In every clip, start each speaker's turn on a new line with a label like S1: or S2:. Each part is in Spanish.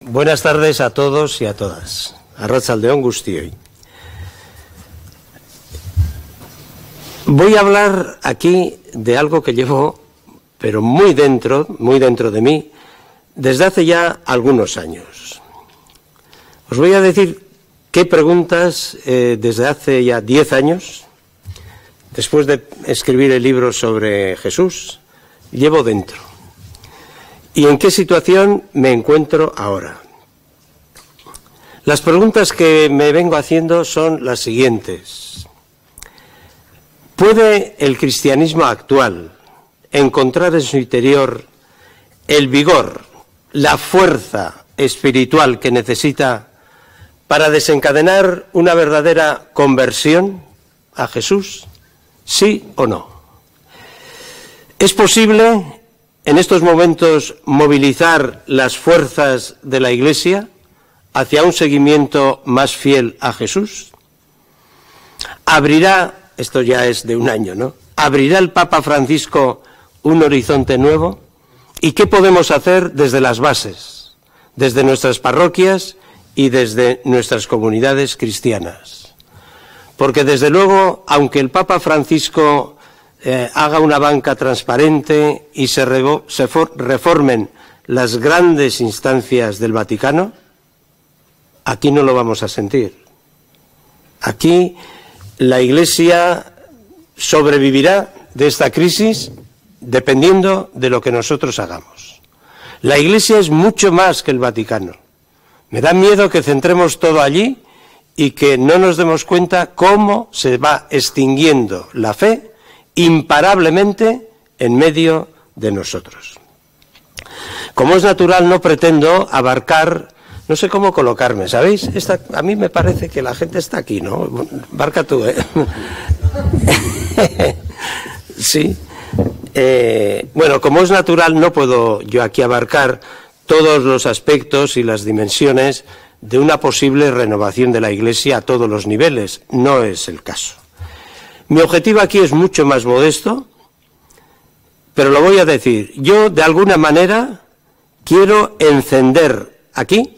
S1: Buenas tardes a todos y a todas. Arratsaldeon guztioi. Voy a hablar aquí de algo que llevo, pero muy dentro de mí, desde hace ya algunos años. Os voy a decir qué preguntas desde hace ya 10 años, después de escribir el libro sobre Jesús, llevo dentro. ¿Y en qué situación me encuentro ahora? Las preguntas que me vengo haciendo son las siguientes. ¿Puede el cristianismo actual encontrar en su interior el vigor, la fuerza espiritual que necesita para desencadenar una verdadera conversión a Jesús? ¿Sí o no? ¿Es posible en estos momentos movilizar las fuerzas de la Iglesia hacia un seguimiento más fiel a Jesús? ¿Abrirá, esto ya es de un año, ¿no? ¿Abrirá el Papa Francisco un horizonte nuevo? ¿Y qué podemos hacer desde las bases, desde nuestras parroquias y desde nuestras comunidades cristianas? Porque desde luego, aunque el Papa Francisco haga una banca transparente y se reformen las grandes instancias del Vaticano, aquí no lo vamos a sentir. Aquí la Iglesia sobrevivirá de esta crisis dependiendo de lo que nosotros hagamos. La Iglesia es mucho más que el Vaticano. Me da miedo que centremos todo allí y que no nos demos cuenta cómo se va extinguiendo la fe imparablemente en medio de nosotros. Como es natural, no pretendo abarcar, no sé cómo colocarme, ¿sabéis? A mí me parece que la gente está aquí, ¿no? Barca tú, ¿eh? Sí. Bueno, como es natural, no puedo yo aquí abarcar todos los aspectos y las dimensiones de una posible renovación de la Iglesia a todos los niveles. No es el caso. Mi objetivo aquí es mucho más modesto, pero lo voy a decir. Yo, de alguna manera, quiero encender aquí.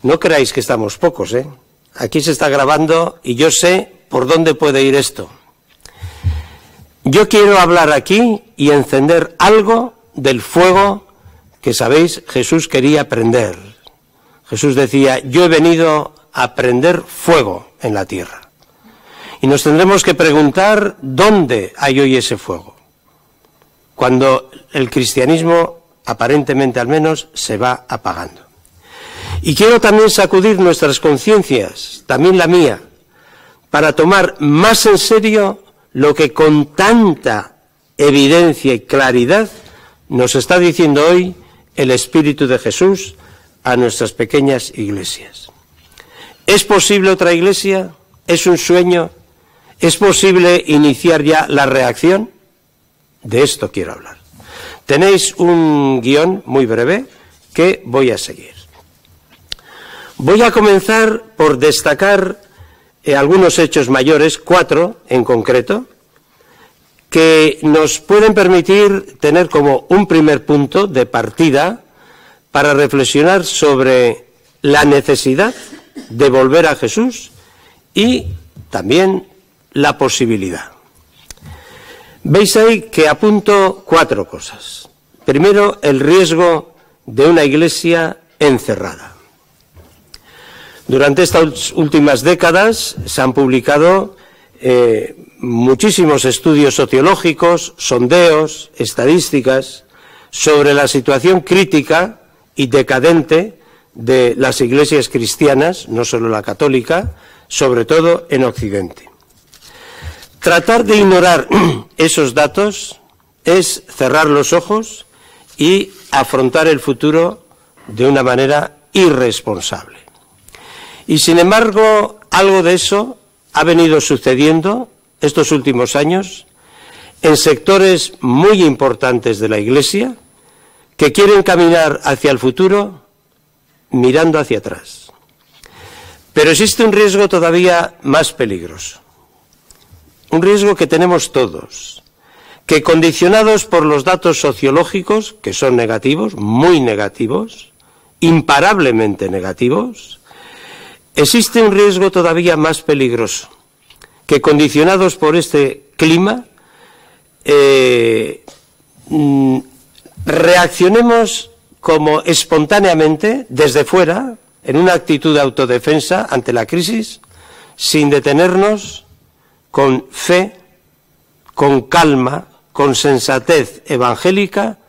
S1: No creáis que estamos pocos, ¿eh? Aquí se está grabando y yo sé por dónde puede ir esto. Yo quiero hablar aquí y encender algo del fuego que, sabéis, Jesús quería prender. Jesús decía, yo he venido a prender fuego en la tierra. Y nos tendremos que preguntar dónde hay hoy ese fuego, cuando el cristianismo, aparentemente al menos, se va apagando. Y quiero también sacudir nuestras conciencias, también la mía, para tomar más en serio lo que con tanta evidencia y claridad nos está diciendo hoy el Espíritu de Jesús a nuestras pequeñas iglesias. ¿Es posible otra iglesia? ¿Es un sueño? ¿Es posible iniciar ya la reacción? De esto quiero hablar. Tenéis un guión muy breve que voy a seguir. Voy a comenzar por destacar algunos hechos mayores, 4 en concreto, que nos pueden permitir tener como un primer punto de partida para reflexionar sobre la necesidad de volver a Jesús y también la posibilidad. Veis ahí que apunto 4 cosas. Primero, el riesgo de una iglesia encerrada. Durante estas últimas décadas se han publicado muchísimos estudios sociológicos, sondeos, estadísticas sobre la situación crítica y decadente de las iglesias cristianas, no solo la católica, sobre todo en Occidente. Tratar de ignorar esos datos es cerrar los ojos y afrontar el futuro de una manera irresponsable. Y sin embargo, algo de eso ha venido sucediendo estos últimos años en sectores muy importantes de la Iglesia que quieren caminar hacia el futuro mirando hacia atrás. Pero existe un riesgo todavía más peligroso. Un riesgo que tenemos todos, que condicionados por los datos sociológicos, que son negativos, muy negativos, imparablemente negativos, existe un riesgo todavía más peligroso, que condicionados por este clima, reaccionemos como espontáneamente, desde fuera, en una actitud de autodefensa ante la crisis, sin detenernos, con fe, con calma, con sensatez evangélica,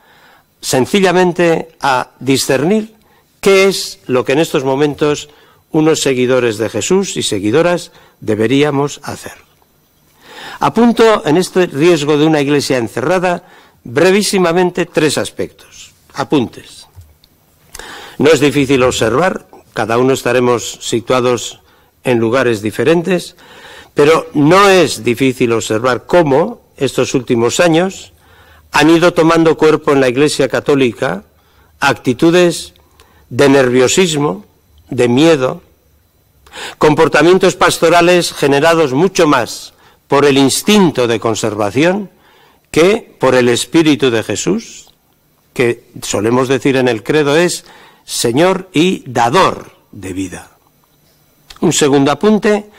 S1: sencillamente a discernir qué es lo que en estos momentos unos seguidores de Jesús y seguidoras deberíamos hacer. Apunto en este riesgo de una iglesia encerrada brevísimamente 3 aspectos. Apuntes. No es difícil observar, cada uno estaremos situados en lugares diferentes, pero no es difícil observar cómo estos últimos años han ido tomando cuerpo en la Iglesia Católica actitudes de nerviosismo, de miedo, comportamientos pastorales generados mucho más por el instinto de conservación que por el Espíritu de Jesús, que solemos decir en el credo es Señor y dador de vida. Un segundo apunte,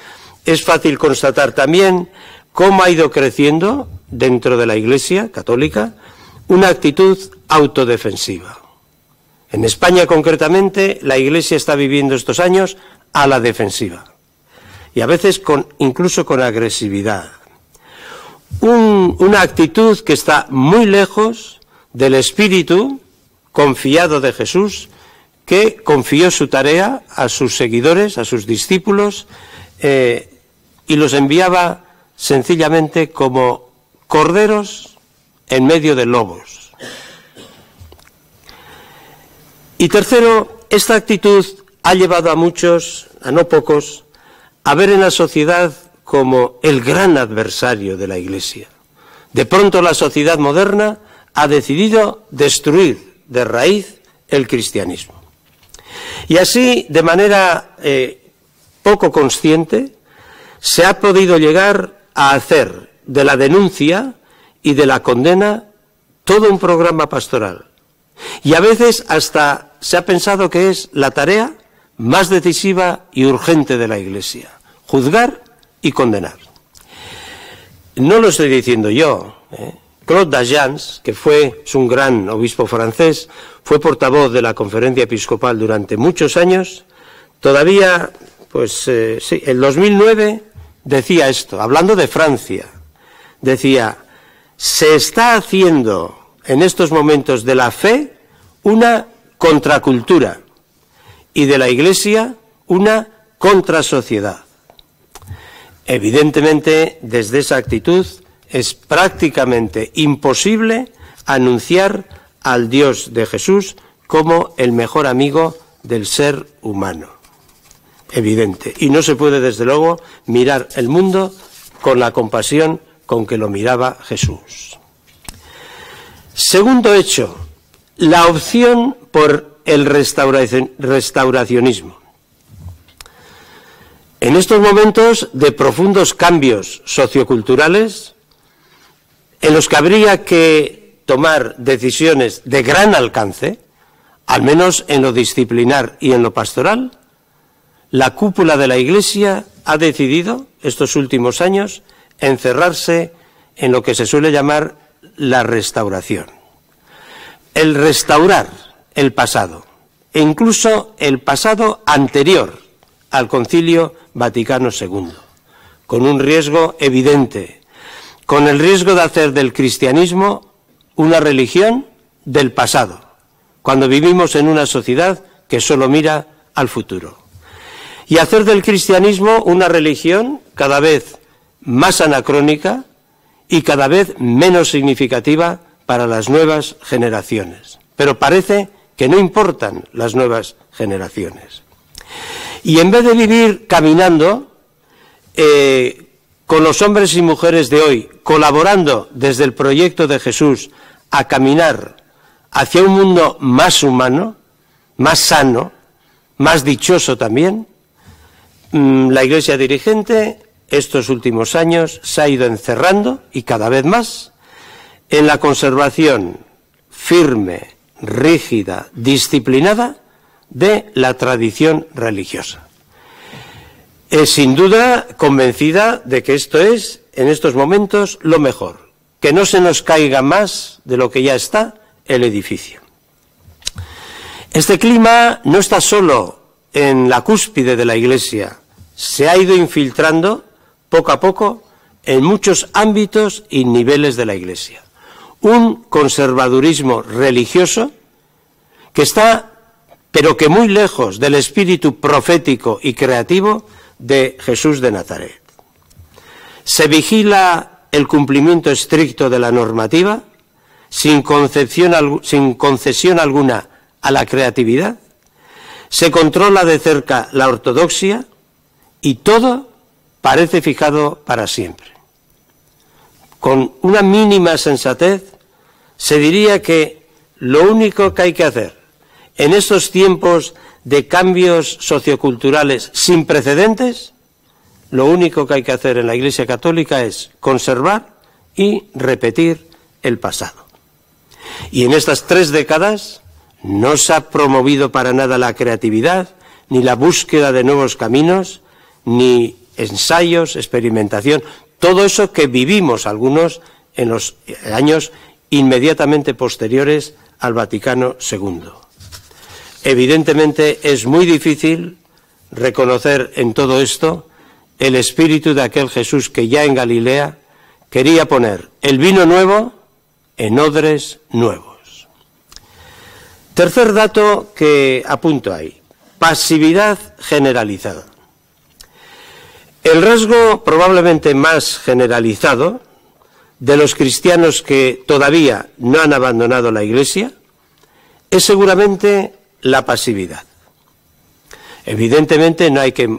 S1: es fácil constatar también cómo ha ido creciendo dentro de la Iglesia Católica una actitud autodefensiva. En España concretamente la Iglesia está viviendo estos años a la defensiva y a veces incluso con agresividad. Una actitud que está muy lejos del espíritu confiado de Jesús, que confió su tarea a sus seguidores, a sus discípulos, y los enviaba sencillamente como corderos en medio de lobos. Y tercero, esta actitud ha llevado a muchos, a no pocos, a ver en la sociedad como el gran adversario de la Iglesia. De pronto la sociedad moderna ha decidido destruir de raíz el cristianismo. Y así, de manera poco consciente, se ha podido llegar a hacer de la denuncia y de la condena todo un programa pastoral. Y a veces hasta se ha pensado que es la tarea más decisiva y urgente de la Iglesia: juzgar y condenar. No lo estoy diciendo yo. Claude D'Agence, que es un gran obispo francés, fue portavoz de la Conferencia Episcopal durante muchos años, todavía, el 2009 decía esto, hablando de Francia, decía: se está haciendo en estos momentos de la fe una contracultura y de la Iglesia una contrasociedad. Evidentemente, desde esa actitud es prácticamente imposible anunciar al Dios de Jesús como el mejor amigo del ser humano. Evidente. Y no se puede, desde luego, mirar el mundo con la compasión con que lo miraba Jesús. Segundo hecho, la opción por el restauracionismo. En estos momentos de profundos cambios socioculturales, en los que habría que tomar decisiones de gran alcance, al menos en lo disciplinar y en lo pastoral, la cúpula de la Iglesia ha decidido, estos últimos años, encerrarse en lo que se suele llamar la restauración. El restaurar el pasado, e incluso el pasado anterior al Concilio Vaticano II, con un riesgo evidente, con el riesgo de hacer del cristianismo una religión del pasado, cuando vivimos en una sociedad que solo mira al futuro. Y hacer del cristianismo una religión cada vez más anacrónica y cada vez menos significativa para las nuevas generaciones. Pero parece que no importan las nuevas generaciones. Y en vez de vivir caminando con los hombres y mujeres de hoy, colaborando desde el proyecto de Jesús a caminar hacia un mundo más humano, más sano, más dichoso también, la Iglesia dirigente estos últimos años se ha ido encerrando, y cada vez más, en la conservación firme, rígida, disciplinada de la tradición religiosa. Es sin duda convencida de que esto es, en estos momentos, lo mejor, que no se nos caiga más de lo que ya está el edificio. Este clima no está solo en la cúspide de la Iglesia, se ha ido infiltrando poco a poco en muchos ámbitos y niveles de la Iglesia. Un conservadurismo religioso que está, pero que muy lejos del espíritu profético y creativo de Jesús de Nazaret. Se vigila el cumplimiento estricto de la normativa, sin concesión alguna a la creatividad, se controla de cerca la ortodoxia y todo parece fijado para siempre. Con una mínima sensatez se diría que lo único que hay que hacer en estos tiempos de cambios socioculturales sin precedentes, lo único que hay que hacer en la Iglesia Católica es conservar y repetir el pasado. Y en estas 3 décadas no se ha promovido para nada la creatividad, ni la búsqueda de nuevos caminos, ni ensayos, experimentación, todo eso que vivimos algunos en los años inmediatamente posteriores al Vaticano II. Evidentemente es muy difícil reconocer en todo esto el espíritu de aquel Jesús que ya en Galilea quería poner el vino nuevo en odres nuevos. Tercer dato que apunto ahí, pasividad generalizada. El rasgo probablemente más generalizado de los cristianos que todavía no han abandonado la Iglesia es seguramente la pasividad. Evidentemente no hay que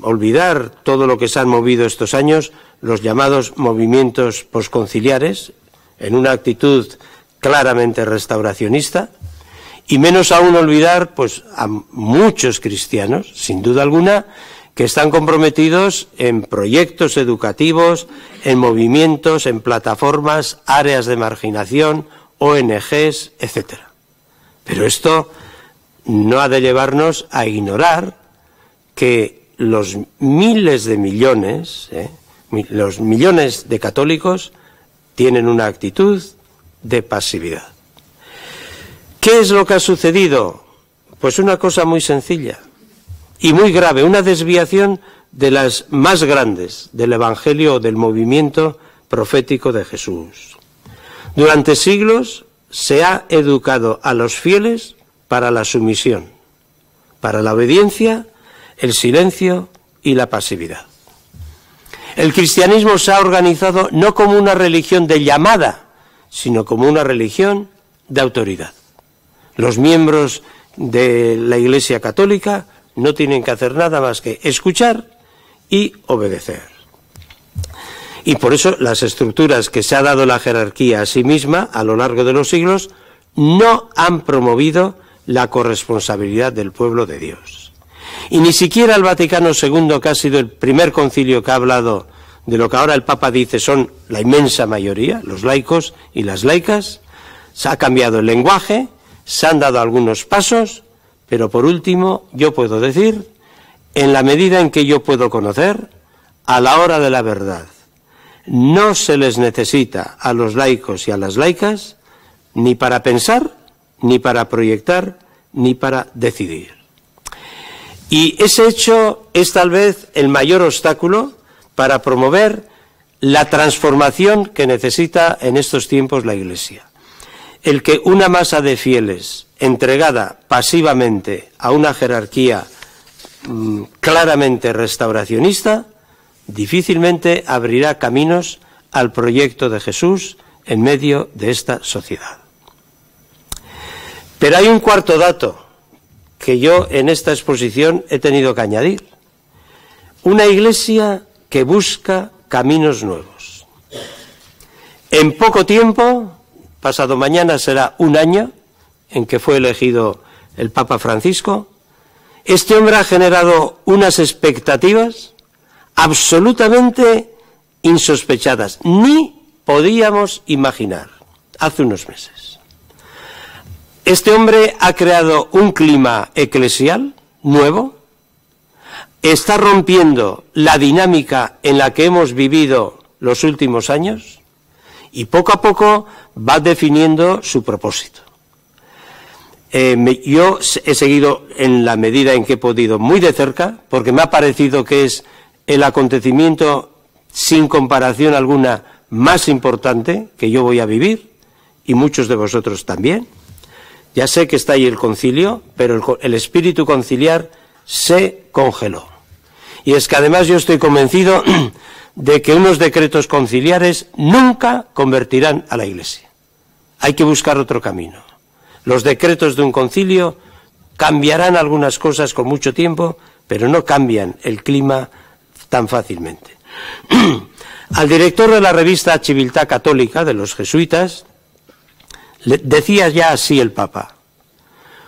S1: olvidar todo lo que se han movido estos años, los llamados movimientos posconciliares, en una actitud claramente restauracionista, y menos aún olvidar pues a muchos cristianos, sin duda alguna, que están comprometidos en proyectos educativos, en movimientos, en plataformas, áreas de marginación, ONGs, etc. Pero esto no ha de llevarnos a ignorar que los miles de millones, los millones de católicos tienen una actitud de pasividad. ¿Qué es lo que ha sucedido? Pues una cosa muy sencilla y muy grave, una desviación de las más grandes del Evangelio o del movimiento profético de Jesús. Durante siglos se ha educado a los fieles para la sumisión, para la obediencia, el silencio y la pasividad. El cristianismo se ha organizado no como una religión de llamada, sino como una religión de autoridad. Los miembros de la Iglesia Católica no tienen que hacer nada más que escuchar y obedecer. Y por eso las estructuras que se ha dado la jerarquía a sí misma a lo largo de los siglos no han promovido la corresponsabilidad del pueblo de Dios. Y ni siquiera el Vaticano II, que ha sido el primer concilio que ha hablado de lo que ahora el Papa dice son la inmensa mayoría, los laicos y las laicas, se ha cambiado el lenguaje, se han dado algunos pasos, pero por último yo puedo decir, en la medida en que yo puedo conocer, a la hora de la verdad, no se les necesita a los laicos y a las laicas ni para pensar, ni para proyectar, ni para decidir. Y ese hecho es tal vez el mayor obstáculo para promover la transformación que necesita en estos tiempos la Iglesia. El que una masa de fieles entregada pasivamente a una jerarquía claramente restauracionista difícilmente abrirá caminos al proyecto de Jesús en medio de esta sociedad. Pero hay un cuarto dato que yo en esta exposición he tenido que añadir. Una Iglesia que busca caminos nuevos. En poco tiempo, pasado mañana será un año en que fue elegido el Papa Francisco, este hombre ha generado unas expectativas absolutamente insospechadas, ni podíamos imaginar hace unos meses. Este hombre ha creado un clima eclesial nuevo, está rompiendo la dinámica en la que hemos vivido los últimos años y poco a poco va definiendo su propósito. Yo he seguido en la medida en que he podido muy de cerca, porque me ha parecido que es el acontecimiento sin comparación alguna más importante que yo voy a vivir, y muchos de vosotros también. Ya sé que está ahí el concilio, pero el espíritu conciliar se congeló. Y es que además yo estoy convencido de que unos decretos conciliares nunca convertirán a la Iglesia. Hay que buscar otro camino. Los decretos de un concilio cambiarán algunas cosas con mucho tiempo, pero no cambian el clima tan fácilmente. Al director de la revista Civiltà Católica de los jesuitas, decía ya así el Papa: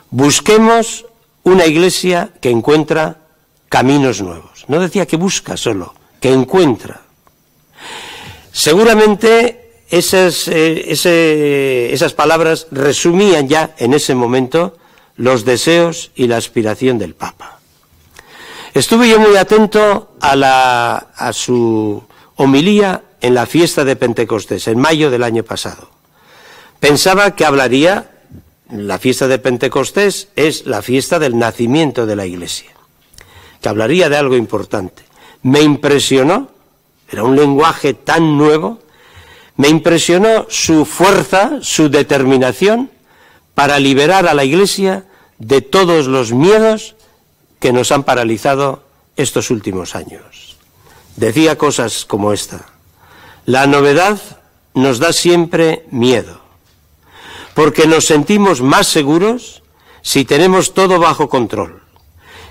S1: busquemos una Iglesia que encuentra caminos nuevos. No decía que busca solo, que encuentra. Seguramente esas palabras resumían ya en ese momento los deseos y la aspiración del Papa. Estuve yo muy atento a su homilía en la fiesta de Pentecostés, en mayo del año pasado. Pensaba que hablaría, la fiesta de Pentecostés es la fiesta del nacimiento de la Iglesia, que hablaría de algo importante. Me impresionó, era un lenguaje tan nuevo, me impresionó su fuerza, su determinación para liberar a la Iglesia de todos los miedos que nos han paralizado estos últimos años. Decía cosas como esta: la novedad nos da siempre miedo, porque nos sentimos más seguros si tenemos todo bajo control,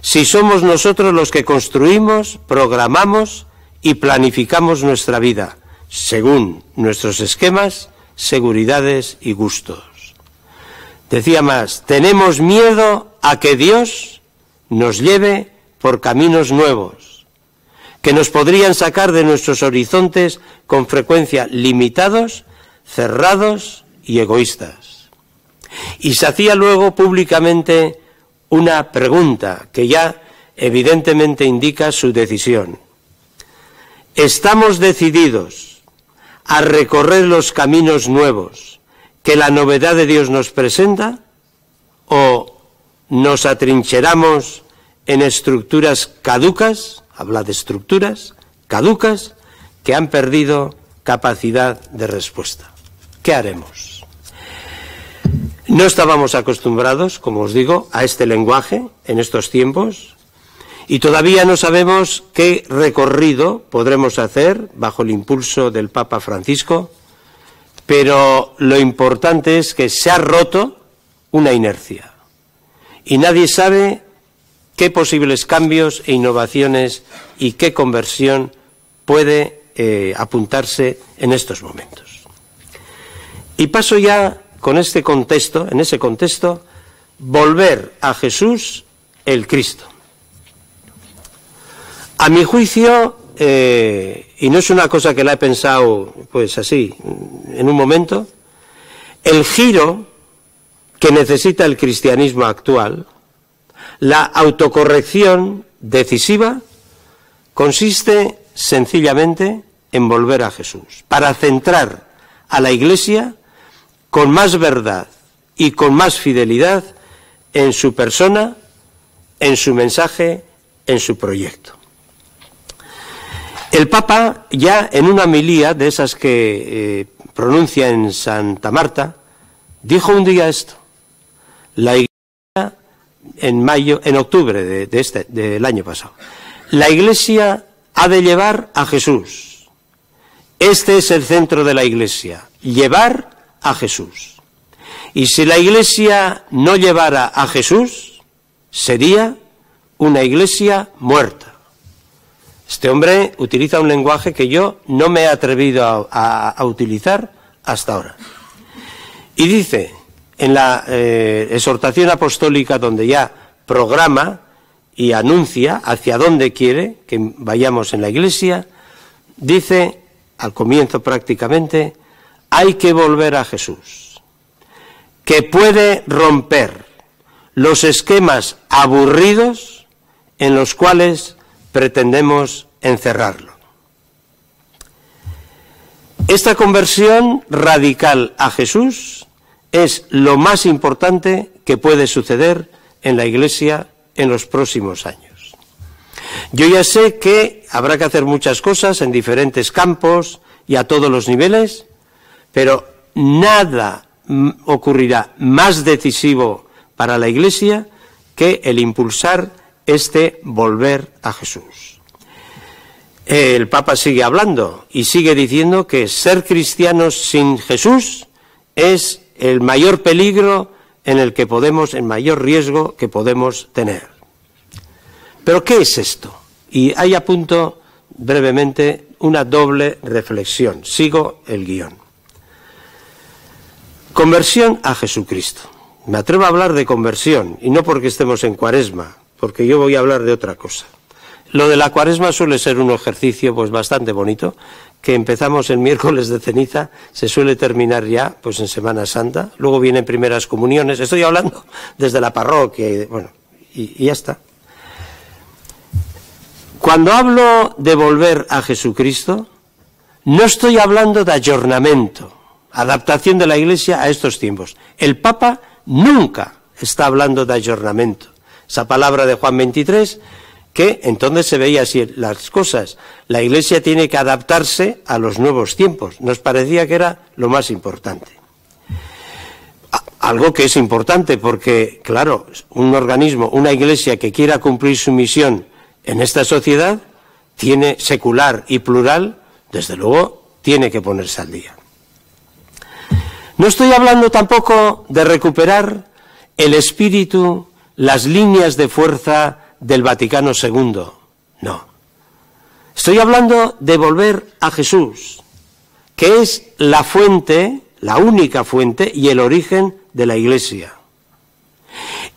S1: si somos nosotros los que construimos, programamos y planificamos nuestra vida, según nuestros esquemas, seguridades y gustos. Decía más: tenemos miedo a que Dios nos lleve por caminos nuevos, que nos podrían sacar de nuestros horizontes con frecuencia limitados, cerrados y egoístas. Y se hacía luego públicamente una pregunta que ya evidentemente indica su decisión. ¿Estamos decididos a recorrer los caminos nuevos que la novedad de Dios nos presenta, o nos atrincheramos en estructuras caducas, habla de estructuras caducas, que han perdido capacidad de respuesta? ¿Qué haremos? No estábamos acostumbrados, como os digo, a este lenguaje en estos tiempos, y todavía no sabemos qué recorrido podremos hacer bajo el impulso del Papa Francisco, pero lo importante es que se ha roto una inercia y nadie sabe qué posibles cambios e innovaciones y qué conversión puede apuntarse en estos momentos. Y paso ya con este contexto, en ese contexto, volver a Jesús el Cristo. A mi juicio, y no es una cosa que la he pensado pues así, en un momento, el giro que necesita el cristianismo actual, la autocorrección decisiva, consiste sencillamente en volver a Jesús, para centrar a la Iglesia con más verdad y con más fidelidad en su persona, en su mensaje, en su proyecto. El Papa, ya en una homilía de esas que pronuncia en Santa Marta, dijo un día esto: la Iglesia, en octubre del año pasado, la Iglesia ha de llevar a Jesús. Este es el centro de la Iglesia, llevar a Jesús. Y si la Iglesia no llevara a Jesús, sería una Iglesia muerta. Este hombre utiliza un lenguaje que yo no me he atrevido a utilizar hasta ahora. Y dice, en la exhortación apostólica, donde ya programa y anuncia hacia dónde quiere que vayamos en la Iglesia, dice, al comienzo prácticamente, hay que volver a Jesús. que puede romper los esquemas aburridos en los cuales pretendemos encerrarlo. Esta conversión radical a Jesús es lo más importante que puede suceder en la Iglesia en los próximos años. Yo ya sé que habrá que hacer muchas cosas en diferentes campos y a todos los niveles, pero nada ocurrirá más decisivo para la Iglesia que el impulsar este volver a Jesús. El Papa sigue hablando y sigue diciendo que ser cristianos sin Jesús es el mayor peligro en el que podemos, el mayor riesgo que podemos tener. ¿Pero qué es esto? Y ahí apunto brevemente una doble reflexión. Sigo el guión. Conversión a Jesucristo. Me atrevo a hablar de conversión, y no porque estemos en Cuaresma, porque yo voy a hablar de otra cosa. Lo de la Cuaresma suele ser un ejercicio pues bastante bonito, que empezamos el miércoles de ceniza, se suele terminar ya pues en Semana Santa, luego vienen primeras comuniones, estoy hablando desde la parroquia, bueno, y ya está. Cuando hablo de volver a Jesucristo, no estoy hablando de ayornamiento, adaptación de la Iglesia a estos tiempos. El Papa nunca está hablando de ayornamiento. Esa palabra de Juan 23, que entonces se veía así las cosas. La Iglesia tiene que adaptarse a los nuevos tiempos. Nos parecía que era lo más importante. Algo que es importante porque, claro, un organismo, una Iglesia que quiera cumplir su misión en esta sociedad, tiene secular y plural, desde luego, tiene que ponerse al día. No estoy hablando tampoco de recuperar el espíritu, las líneas de fuerza del Vaticano II, no. Estoy hablando de volver a Jesús, que es la fuente, la única fuente y el origen de la Iglesia.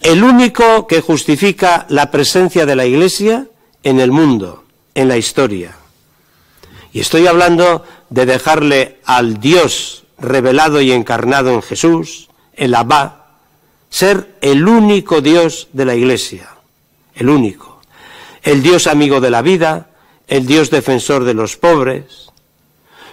S1: El único que justifica la presencia de la Iglesia en el mundo, en la historia. Y estoy hablando de dejarle al Dios revelado y encarnado en Jesús, el Abba, ser el único Dios de la Iglesia, el único. El Dios amigo de la vida, el Dios defensor de los pobres.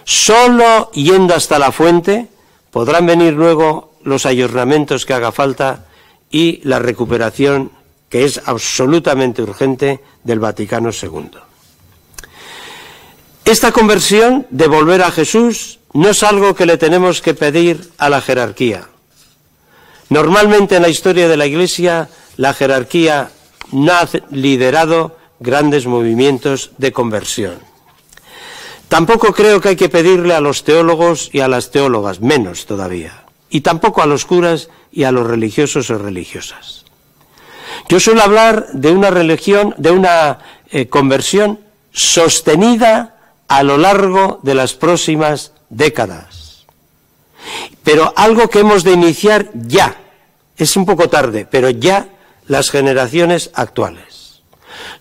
S1: Solo yendo hasta la fuente podrán venir luego los ayornamientos que haga falta y la recuperación que es absolutamente urgente del Vaticano II. Esta conversión de volver a Jesús no es algo que le tenemos que pedir a la jerarquía. Normalmente en la historia de la Iglesia la jerarquía no ha liderado grandes movimientos de conversión. Tampoco creo que hay que pedirle a los teólogos y a las teólogas, menos todavía, y tampoco a los curas y a los religiosos o religiosas. Yo suelo hablar de una religión, de una conversión sostenida a lo largo de las próximas décadas. Pero algo que hemos de iniciar ya, es un poco tarde, pero ya las generaciones actuales.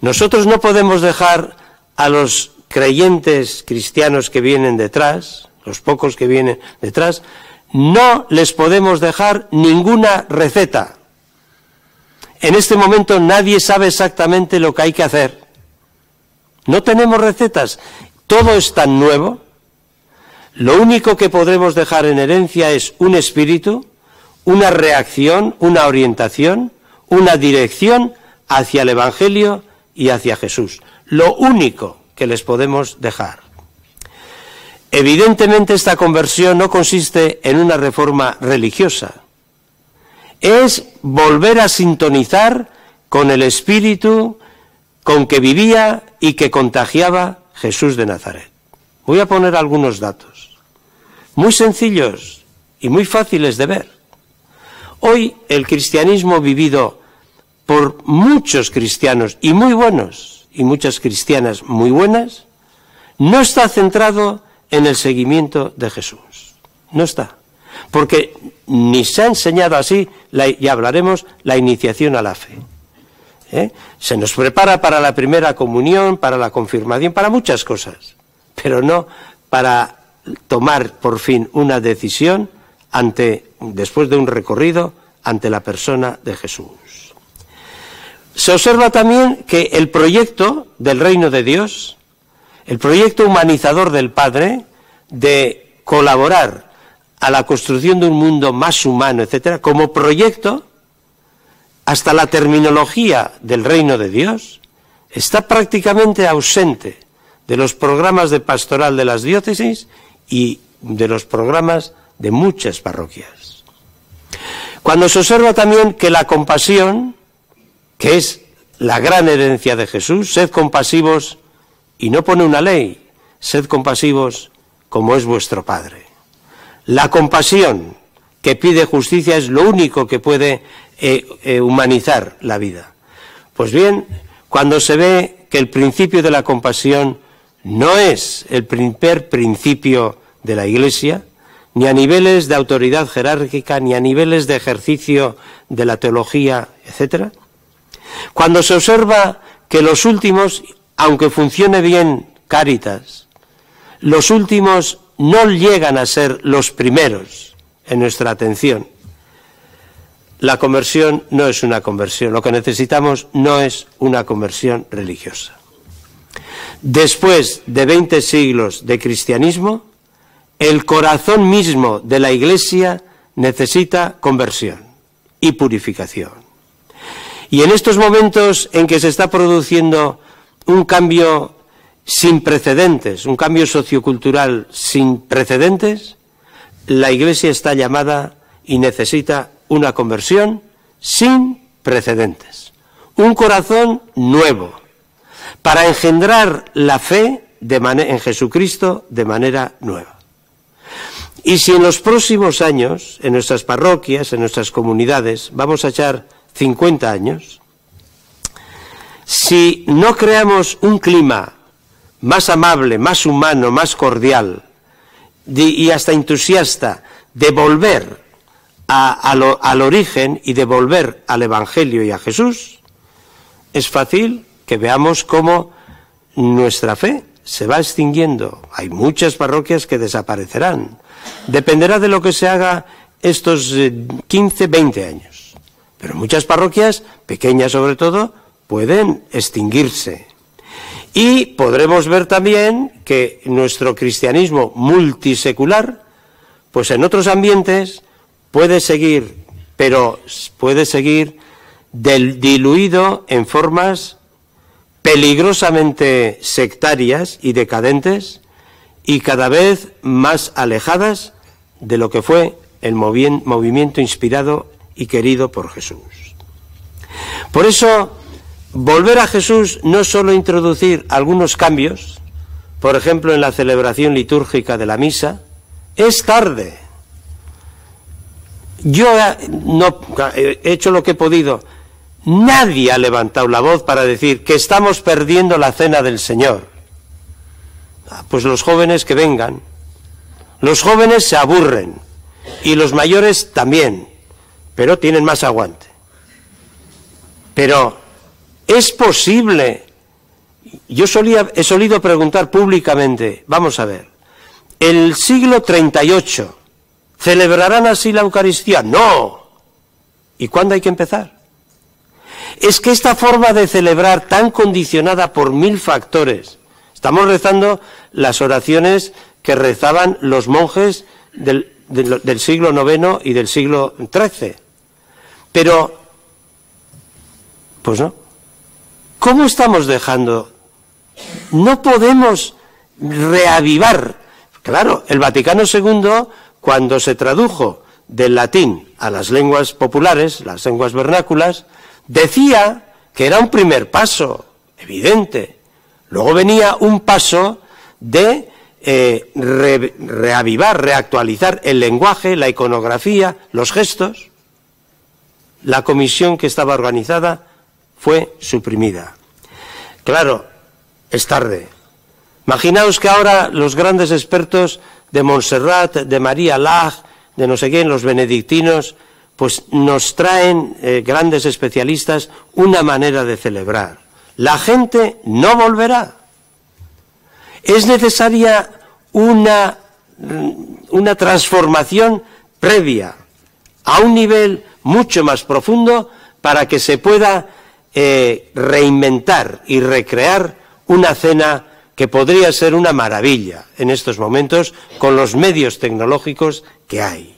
S1: Nosotros no podemos dejar a los creyentes cristianos que vienen detrás, los pocos que vienen detrás, no les podemos dejar ninguna receta. En este momento nadie sabe exactamente lo que hay que hacer. No tenemos recetas. Todo es tan nuevo. Lo único que podremos dejar en herencia es un espíritu, una reacción, una orientación, una dirección hacia el Evangelio y hacia Jesús. Lo único que les podemos dejar. Evidentemente esta conversión no consiste en una reforma religiosa. Es volver a sintonizar con el espíritu con que vivía y que contagiaba Jesús de Nazaret. Voy a poner algunos datos, muy sencillos y muy fáciles de ver. Hoy el cristianismo vivido por muchos cristianos y muy buenos, y muchas cristianas muy buenas, no está centrado en el seguimiento de Jesús. No está. Porque ni se ha enseñado así, ya hablaremos, la iniciación a la fe. Se nos prepara para la primera comunión, para la confirmación, para muchas cosas, pero no para tomar por fin una decisión ante después de un recorrido ante la persona de Jesús. Se observa también que el proyecto del reino de Dios, el proyecto humanizador del Padre, de colaborar a la construcción de un mundo más humano, etcétera, como proyecto, hasta la terminología del reino de Dios, está prácticamente ausente de los programas de pastoral de las diócesis y de los programas de muchas parroquias. Cuando se observa también que la compasión, que es la gran herencia de Jesús, sed compasivos, y no pone una ley, sed compasivos como es vuestro Padre. La compasión que pide justicia es lo único que puede humanizar la vida. Pues bien, cuando se ve que el principio de la compasión no es el primer principio de la Iglesia, ni a niveles de autoridad jerárquica, ni a niveles de ejercicio de la teología, etcétera. Cuando se observa que los últimos, aunque funcione bien Cáritas, los últimos no llegan a ser los primeros en nuestra atención, la conversión no es una conversión. Lo que necesitamos no es una conversión religiosa. Después de 20 siglos de cristianismo, el corazón mismo de la Iglesia necesita conversión y purificación. Y en estos momentos en que se está produciendo un cambio sin precedentes, un cambio sociocultural sin precedentes, la Iglesia está llamada y necesita una conversión sin precedentes, un corazón nuevo, para engendrar la fe en Jesucristo de manera nueva. Y si en los próximos años, en nuestras parroquias, en nuestras comunidades, vamos a echar 50 años, si no creamos un clima más amable, más humano, más cordial y hasta entusiasta de volver al origen y de volver al Evangelio y a Jesús, es fácil que veamos cómo nuestra fe se va extinguiendo. Hay muchas parroquias que desaparecerán. Dependerá de lo que se haga estos 15, 20 años. Pero muchas parroquias, pequeñas sobre todo, pueden extinguirse. Y podremos ver también que nuestro cristianismo multisecular, pues en otros ambientes puede seguir, pero puede seguir diluido en formas peligrosamente sectarias y decadentes y cada vez más alejadas de lo que fue el movimiento inspirado y querido por Jesús. Por eso, volver a Jesús no es solo introducir algunos cambios, por ejemplo en la celebración litúrgica de la misa, es tarde. Yo he hecho lo que he podido. Nadie ha levantado la voz para decir que estamos perdiendo la cena del Señor. Pues los jóvenes que vengan. Los jóvenes se aburren y los mayores también, pero tienen más aguante. Pero es posible. Yo he solido preguntar públicamente, vamos a ver, el siglo 38, ¿celebrarán así la Eucaristía? ¡No! ¿Y cuándo hay que empezar? Es que esta forma de celebrar tan condicionada por 1000 factores, estamos rezando las oraciones que rezaban los monjes del siglo IX y del siglo XIII, pero, pues no. ¿Cómo estamos dejando? No podemos reavivar. Claro, el Vaticano II, cuando se tradujo del latín a las lenguas populares, las lenguas vernáculas, decía que era un primer paso, evidente. Luego venía un paso de reavivar, reactualizar el lenguaje, la iconografía, los gestos. La comisión que estaba organizada fue suprimida. Claro, es tarde. Imaginaos que ahora los grandes expertos de Montserrat, de María Lach, de no sé quién, los benedictinos, pues nos traen grandes especialistas una manera de celebrar. La gente no volverá. Es necesaria una transformación previa a un nivel mucho más profundo para que se pueda reinventar y recrear una cena que podría ser una maravilla en estos momentos con los medios tecnológicos que hay.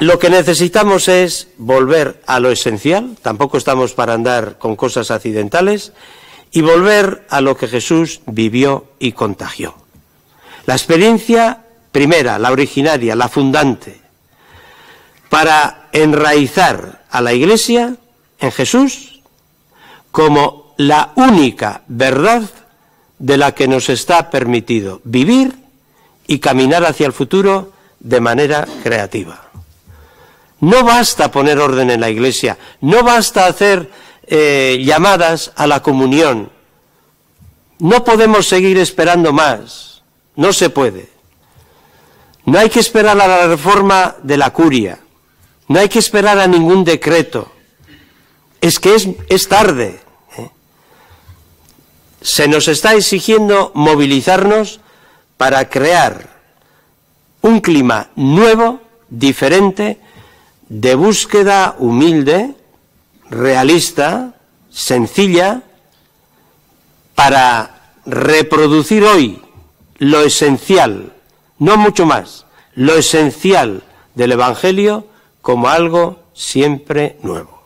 S1: Lo que necesitamos es volver a lo esencial, tampoco estamos para andar con cosas accidentales, y volver a lo que Jesús vivió y contagió. La experiencia primera, la originaria, la fundante, para enraizar a la Iglesia en Jesús como la única verdad de la que nos está permitido vivir y caminar hacia el futuro de manera creativa. No basta poner orden en la Iglesia, no basta hacer llamadas a la comunión. No podemos seguir esperando más, no se puede. No hay que esperar a la reforma de la curia, no hay que esperar a ningún decreto. Es que es tarde. Se nos está exigiendo movilizarnos para crear un clima nuevo, diferente, de búsqueda humilde, realista, sencilla, para reproducir hoy lo esencial, no mucho más, lo esencial del Evangelio como algo siempre nuevo.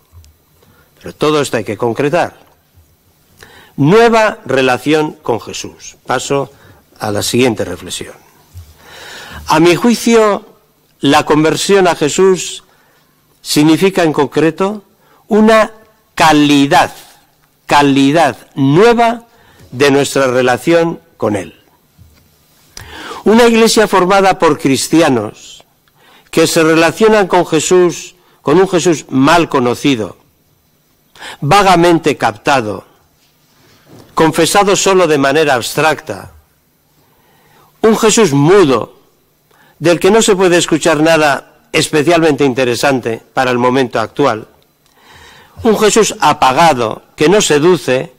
S1: Pero todo esto hay que concretar. Nueva relación con Jesús. Paso a la siguiente reflexión. A mi juicio, la conversión a Jesús significa en concreto una calidad nueva de nuestra relación con Él. Una iglesia formada por cristianos que se relacionan con Jesús, con un Jesús mal conocido, vagamente captado, confesado solo de manera abstracta, un Jesús mudo, del que no se puede escuchar nada especialmente interesante para el momento actual, un Jesús apagado, que no seduce,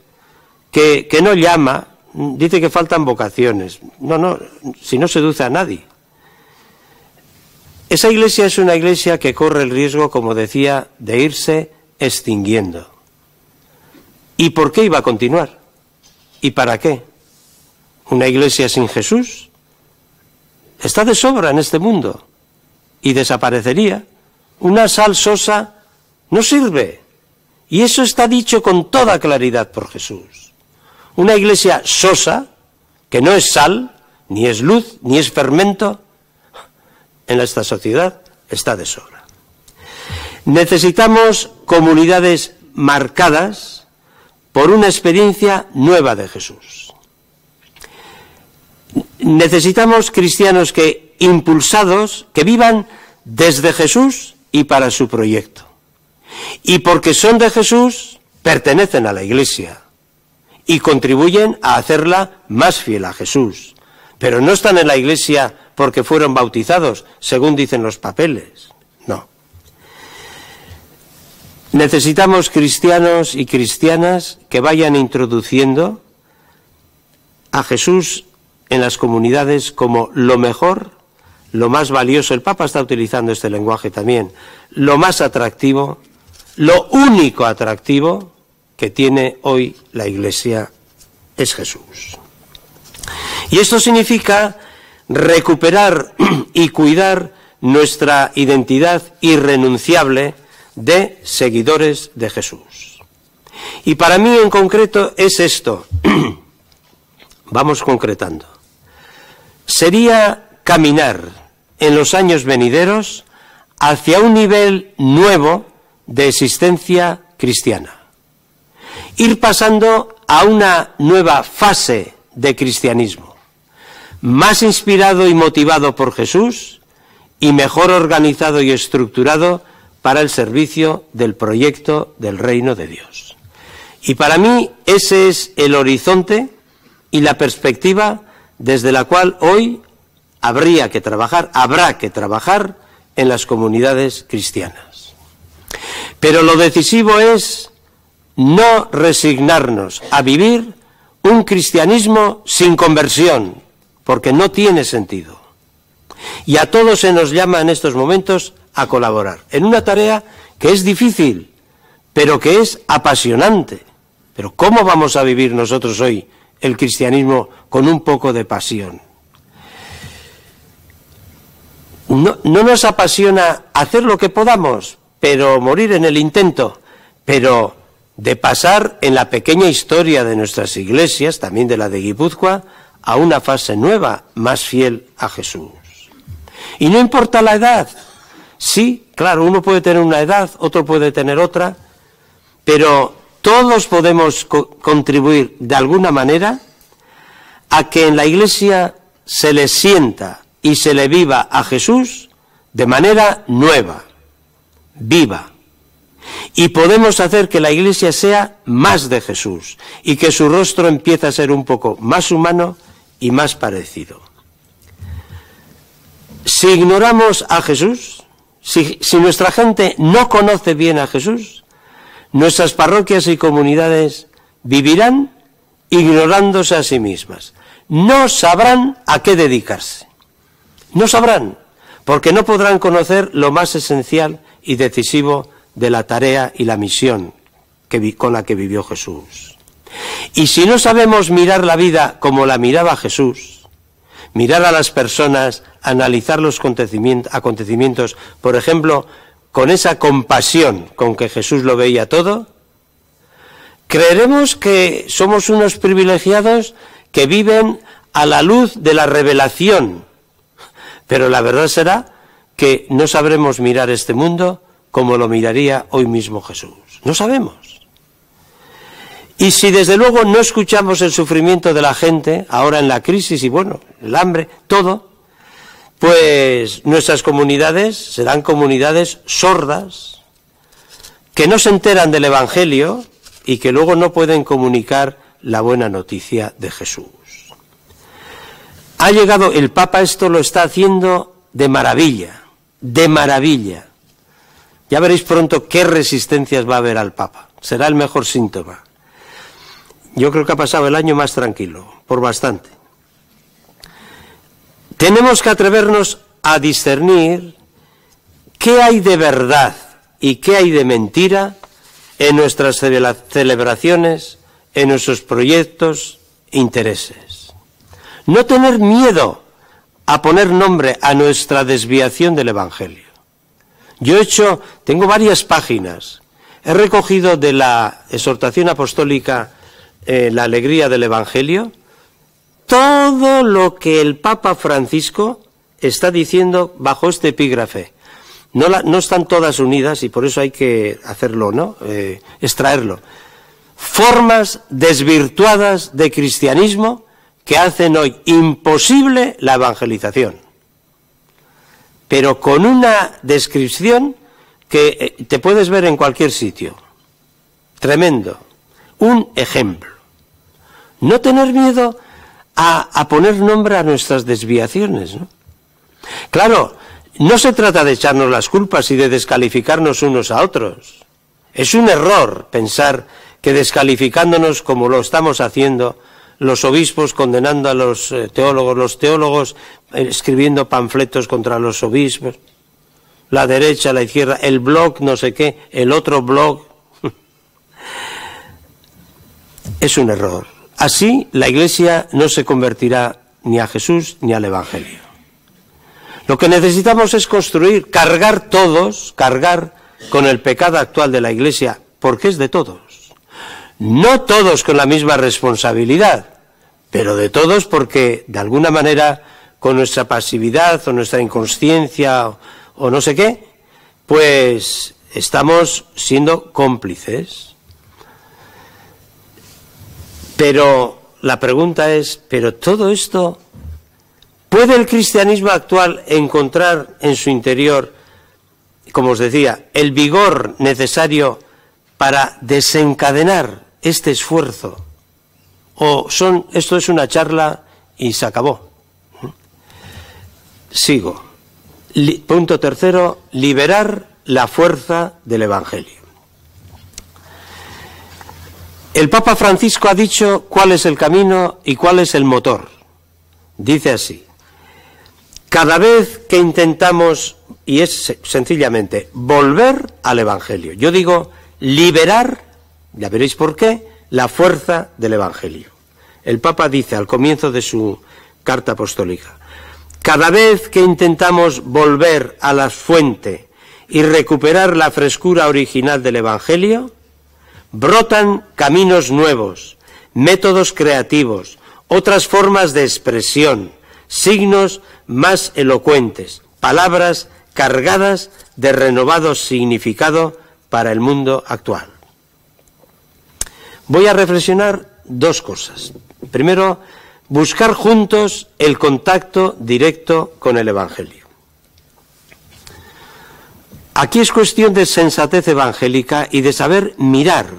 S1: que no llama, dice que faltan vocaciones. No, si no seduce a nadie. Esa iglesia es una iglesia que corre el riesgo, como decía, de irse extinguiendo. ¿Y por qué iba a continuar? ¿Y para qué? ¿Una iglesia sin Jesús? Está de sobra en este mundo y desaparecería. Una sal sosa no sirve. Y eso está dicho con toda claridad por Jesús. Una iglesia sosa, que no es sal, ni es luz, ni es fermento, en esta sociedad está de sobra. Necesitamos comunidades marcadas por una experiencia nueva de Jesús. Necesitamos cristianos que, impulsados, que vivan desde Jesús y para su proyecto. Y porque son de Jesús, pertenecen a la Iglesia y contribuyen a hacerla más fiel a Jesús. Pero no están en la Iglesia porque fueron bautizados, según dicen los papeles. No. Necesitamos cristianos y cristianas que vayan introduciendo a Jesús en las comunidades como lo mejor, lo más valioso. El Papa está utilizando este lenguaje también. Lo más atractivo, lo único atractivo que tiene hoy la Iglesia es Jesús. Y esto significa recuperar y cuidar nuestra identidad irrenunciable de seguidores de Jesús. Y para mí en concreto es esto. Vamos concretando. Sería caminar en los años venideros hacia un nivel nuevo de existencia cristiana. Ir pasando a una nueva fase de cristianismo, más inspirado y motivado por Jesús y mejor organizado y estructurado para el servicio del proyecto del reino de Dios. Y para mí ese es el horizonte y la perspectiva desde la cual hoy habrá que trabajar en las comunidades cristianas. Pero lo decisivo es no resignarnos a vivir un cristianismo sin conversión, porque no tiene sentido. Y a todos se nos llama en estos momentos a colaborar en una tarea que es difícil, pero que es apasionante. Pero ¿cómo vamos a vivir nosotros hoy el cristianismo con un poco de pasión? No nos apasiona hacer lo que podamos, pero morir en el intento, pero de pasar en la pequeña historia de nuestras iglesias, también de la de Guipúzcoa, a una fase nueva, más fiel a Jesús. Y no importa la edad. Sí, claro, uno puede tener una edad, otro puede tener otra, pero todos podemos contribuir de alguna manera a que en la iglesia se le sienta y se le viva a Jesús de manera nueva, viva. Y podemos hacer que la iglesia sea más de Jesús y que su rostro empiece a ser un poco más humano y más parecido. Si ignoramos a Jesús, si nuestra gente no conoce bien a Jesús, nuestras parroquias y comunidades vivirán ignorándose a sí mismas. No sabrán a qué dedicarse. No sabrán, porque no podrán conocer lo más esencial y decisivo de la tarea y la misión con la que vivió Jesús. Y si no sabemos mirar la vida como la miraba Jesús, mirar a las personas, analizar los acontecimientos, por ejemplo, con esa compasión con que Jesús lo veía todo, creeremos que somos unos privilegiados que viven a la luz de la revelación. Pero la verdad será que no sabremos mirar este mundo como lo miraría hoy mismo Jesús. No sabemos. Y si desde luego no escuchamos el sufrimiento de la gente, ahora en la crisis y bueno, el hambre, todo, pues nuestras comunidades serán comunidades sordas, que no se enteran del Evangelio y que luego no pueden comunicar la buena noticia de Jesús. Ha llegado el Papa, esto lo está haciendo de maravilla, de maravilla. Ya veréis pronto qué resistencias va a haber al Papa. Será el mejor síntoma. Yo creo que ha pasado el año más tranquilo, por bastante. Tenemos que atrevernos a discernir qué hay de verdad y qué hay de mentira en nuestras celebraciones, en nuestros proyectos e intereses. No tener miedo a poner nombre a nuestra desviación del Evangelio. Yo tengo varias páginas, he recogido de la exhortación apostólica La alegría del Evangelio, todo lo que el Papa Francisco está diciendo bajo este epígrafe. No están todas unidas y por eso hay que hacerlo, ¿no? Extraerlo. Formas desvirtuadas de cristianismo que hacen hoy imposible la evangelización, pero con una descripción que te puedes ver en cualquier sitio. Tremendo. Un ejemplo. No tener miedo a poner nombre a nuestras desviaciones, ¿no? Claro, no se trata de echarnos las culpas y de descalificarnos unos a otros. Es un error pensar que descalificándonos como lo estamos haciendo, los obispos condenando a los teólogos escribiendo panfletos contra los obispos, la derecha, la izquierda, el blog, no sé qué, el otro blog. Es un error. Así la Iglesia no se convertirá ni a Jesús ni al Evangelio. Lo que necesitamos es construir, cargar con el pecado actual de la Iglesia, porque es de todos. No todos con la misma responsabilidad, pero de todos porque, de alguna manera, con nuestra pasividad o nuestra inconsciencia o no sé qué, pues estamos siendo cómplices. Pero la pregunta es, ¿pero todo esto puede el cristianismo actual encontrar en su interior, como os decía, el vigor necesario para desencadenar este esfuerzo? ¿O esto es una charla y se acabó? Sigo. Punto tercero, liberar la fuerza del Evangelio. El Papa Francisco ha dicho cuál es el camino y cuál es el motor. Dice así: Cada vez que intentamos, y es sencillamente volver al Evangelio, yo digo liberar, ya veréis por qué, la fuerza del Evangelio. El Papa dice al comienzo de su carta apostólica: cada vez que intentamos volver a la fuente y recuperar la frescura original del Evangelio, brotan caminos nuevos, métodos creativos, otras formas de expresión, signos más elocuentes, palabras cargadas de renovado significado para el mundo actual. Voy a reflexionar dos cosas. Primero, buscar juntos el contacto directo con el Evangelio. Aquí es cuestión de sensatez evangélica y de saber mirar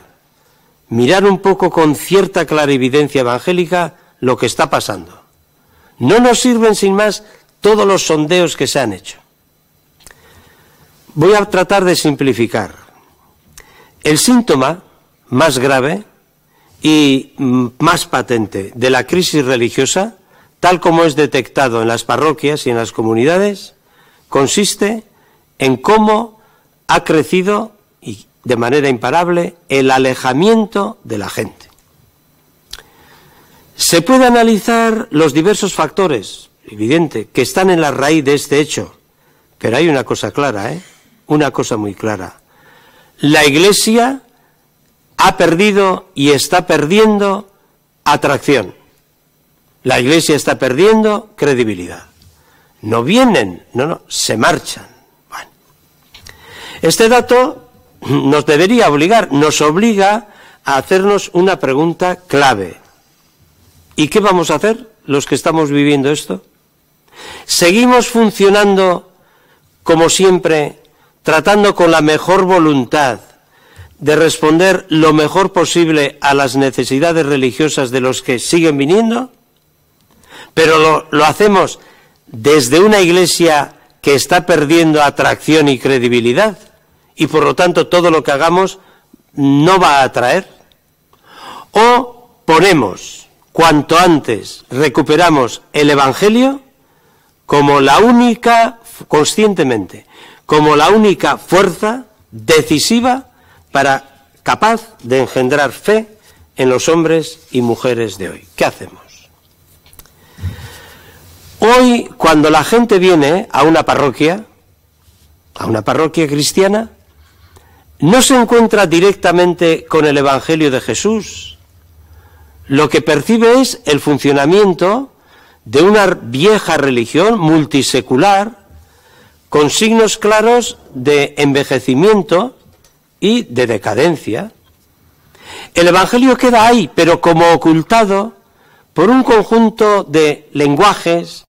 S1: un poco con cierta clarividencia evangélica lo que está pasando. No nos sirven sin más todos los sondeos que se han hecho. Voy a tratar de simplificar. El síntoma más grave y más patente de la crisis religiosa, tal como es detectado en las parroquias y en las comunidades, consiste en cómo ha crecido, y de manera imparable, el alejamiento de la gente. Se puede analizar los diversos factores, evidente, que están en la raíz de este hecho, pero hay una cosa clara, una cosa muy clara. La Iglesia ha perdido y está perdiendo atracción. La Iglesia está perdiendo credibilidad. No vienen, se marchan. Bueno. Este dato nos debería obligar, nos obliga a hacernos una pregunta clave. ¿Y qué vamos a hacer los que estamos viviendo esto? ¿Seguimos funcionando como siempre, tratando con la mejor voluntad de responder lo mejor posible a las necesidades religiosas de los que siguen viniendo? Pero lo hacemos desde una Iglesia que está perdiendo atracción y credibilidad, y por lo tanto todo lo que hagamos no va a atraer. O ponemos, cuanto antes recuperamos el Evangelio como la única, conscientemente, como la única fuerza decisiva capaz de engendrar fe en los hombres y mujeres de hoy. ¿Qué hacemos? Hoy, cuando la gente viene a una parroquia cristiana, no se encuentra directamente con el Evangelio de Jesús. Lo que percibe es el funcionamiento de una vieja religión multisecular, con signos claros de envejecimiento y de decadencia. El Evangelio queda ahí, pero como ocultado por un conjunto de lenguajes,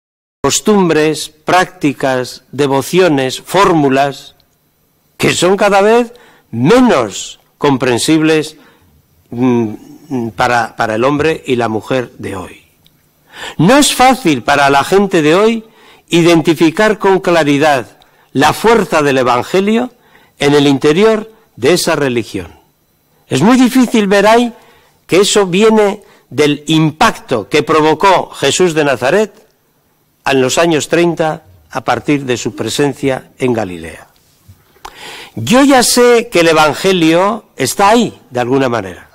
S1: costumbres, prácticas, devociones, fórmulas, que son cada vez menos comprensibles para el hombre y la mujer de hoy. No es fácil para la gente de hoy identificar con claridad la fuerza del Evangelio en el interior de esa religión. Es muy difícil ver ahí que eso viene del impacto que provocó Jesús de Nazaret en los años 30 a partir de su presencia en Galilea. Yo ya sé que el Evangelio está ahí, de alguna manera,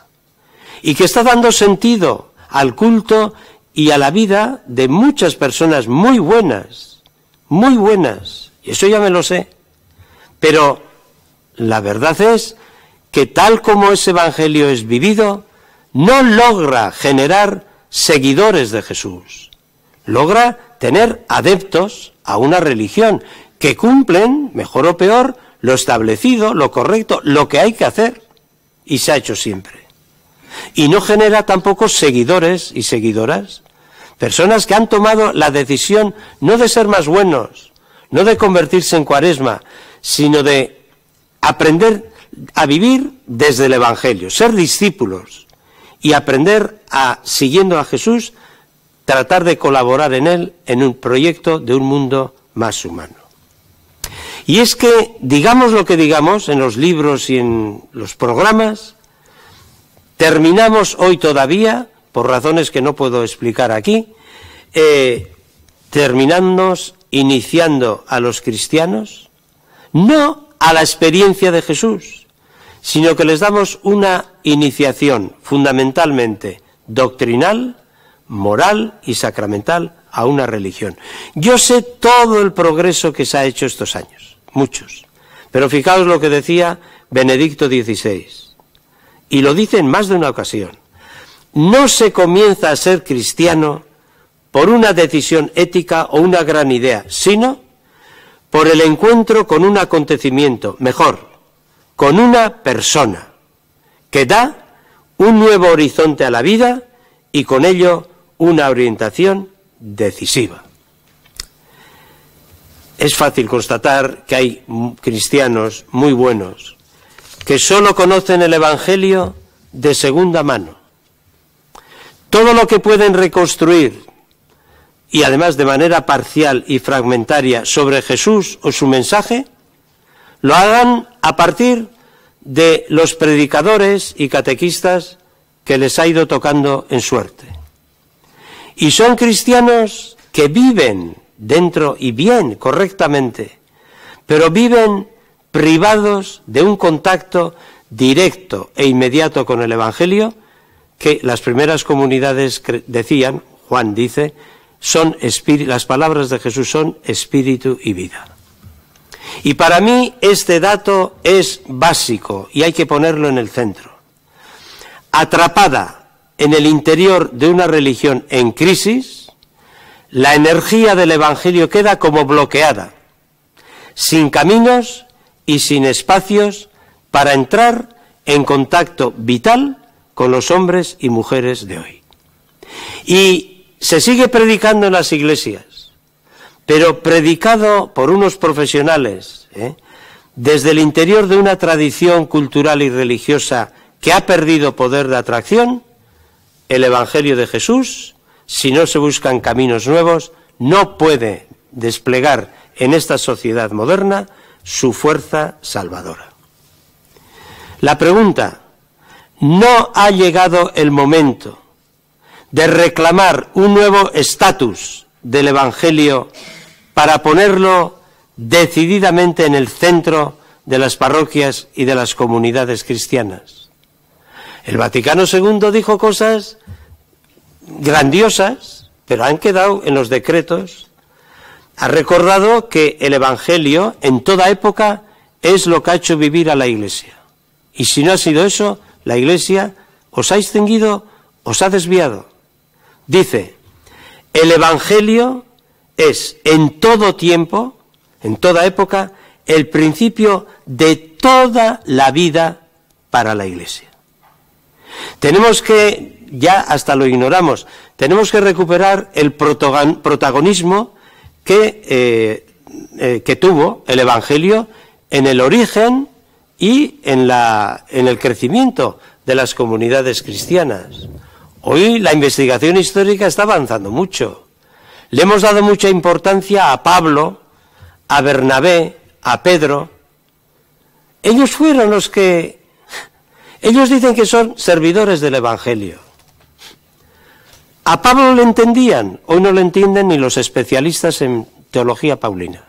S1: y que está dando sentido al culto y a la vida de muchas personas muy buenas, y eso ya me lo sé. Pero la verdad es que tal como ese Evangelio es vivido, no logra generar seguidores de Jesús. Logra tener adeptos a una religión que cumplen, mejor o peor, lo establecido, lo correcto, lo que hay que hacer, y se ha hecho siempre. Y no genera tampoco seguidores y seguidoras, personas que han tomado la decisión no de ser más buenos, no de convertirse en Cuaresma, sino de aprender a vivir desde el Evangelio, ser discípulos y aprender a, siguiendo a Jesús, tratar de colaborar en él en un proyecto de un mundo más humano. Y es que, digamos lo que digamos en los libros y en los programas, terminamos hoy todavía, por razones que no puedo explicar aquí, terminamos iniciando a los cristianos, no a la experiencia de Jesús, sino que les damos una iniciación fundamentalmente doctrinal, moral y sacramental a una religión. Yo sé todo el progreso que se ha hecho estos años, muchos, pero fijaos lo que decía Benedicto XVI, y lo dice en más de una ocasión: no se comienza a ser cristiano por una decisión ética o una gran idea, sino por el encuentro con un acontecimiento, mejor, con una persona, que da un nuevo horizonte a la vida y con ello una orientación decisiva. Es fácil constatar que hay cristianos muy buenos que solo conocen el Evangelio de segunda mano. Todo lo que pueden reconstruir, y además de manera parcial y fragmentaria, sobre Jesús o su mensaje, lo hagan a partir de los predicadores y catequistas que les ha ido tocando en suerte. Y son cristianos que viven dentro, y bien, correctamente, pero viven privados de un contacto directo e inmediato con el Evangelio, que las primeras comunidades decían, Juan dice, las palabras de Jesús son espíritu y vida. Y para mí este dato es básico y hay que ponerlo en el centro. Atrapada en el interior de una religión en crisis, la energía del Evangelio queda como bloqueada, sin caminos y sin espacios para entrar en contacto vital con los hombres y mujeres de hoy. Y se sigue predicando en las iglesias, pero predicado por unos profesionales, desde el interior de una tradición cultural y religiosa que ha perdido poder de atracción. El Evangelio de Jesús, si no se buscan caminos nuevos, no puede desplegar en esta sociedad moderna su fuerza salvadora. La pregunta: ¿no ha llegado el momento de reclamar un nuevo estatus del Evangelio para ponerlo decididamente en el centro de las parroquias y de las comunidades cristianas? El Vaticano II dijo cosas grandiosas, pero han quedado en los decretos. Ha recordado que el Evangelio en toda época es lo que ha hecho vivir a la Iglesia. Y si no ha sido eso, la Iglesia os ha extinguido, os ha desviado. Dice, el Evangelio es en todo tiempo, en toda época, el principio de toda la vida para la Iglesia. Tenemos que, ya hasta lo ignoramos, tenemos que recuperar el protagonismo que tuvo el Evangelio en el origen y en el crecimiento de las comunidades cristianas. Hoy la investigación histórica está avanzando mucho. Le hemos dado mucha importancia a Pablo, a Bernabé, a Pedro. Ellos fueron los que... Ellos dicen que son servidores del Evangelio. A Pablo le entendían, hoy no le entienden ni los especialistas en teología paulina.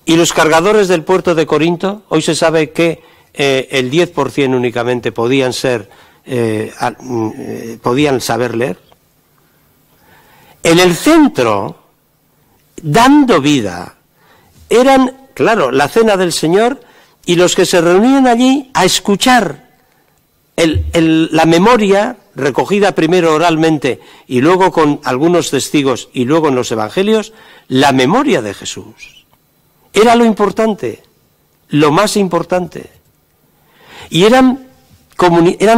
S1: Y los cargadores del puerto de Corinto, hoy se sabe que el 10% únicamente podían saber leer. En el centro, dando vida, eran, claro, la cena del Señor y los que se reunían allí a escuchar la memoria recogida primero oralmente y luego con algunos testigos y luego en los evangelios, la memoria de Jesús. Era lo importante, lo más importante. Y eran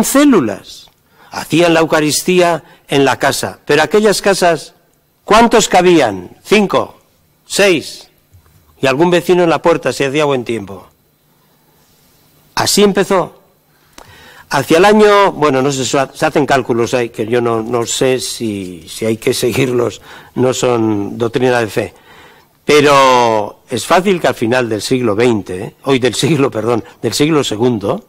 S1: células. Hacían la Eucaristía en la casa, pero aquellas casas, ¿cuántos cabían? 5, 6, y algún vecino en la puerta si hacía buen tiempo. Así empezó. Hacia el año, bueno, no sé, se hacen cálculos ahí, que yo no sé si hay que seguirlos, no son doctrina de fe. Pero es fácil que al final del siglo XX, del siglo II,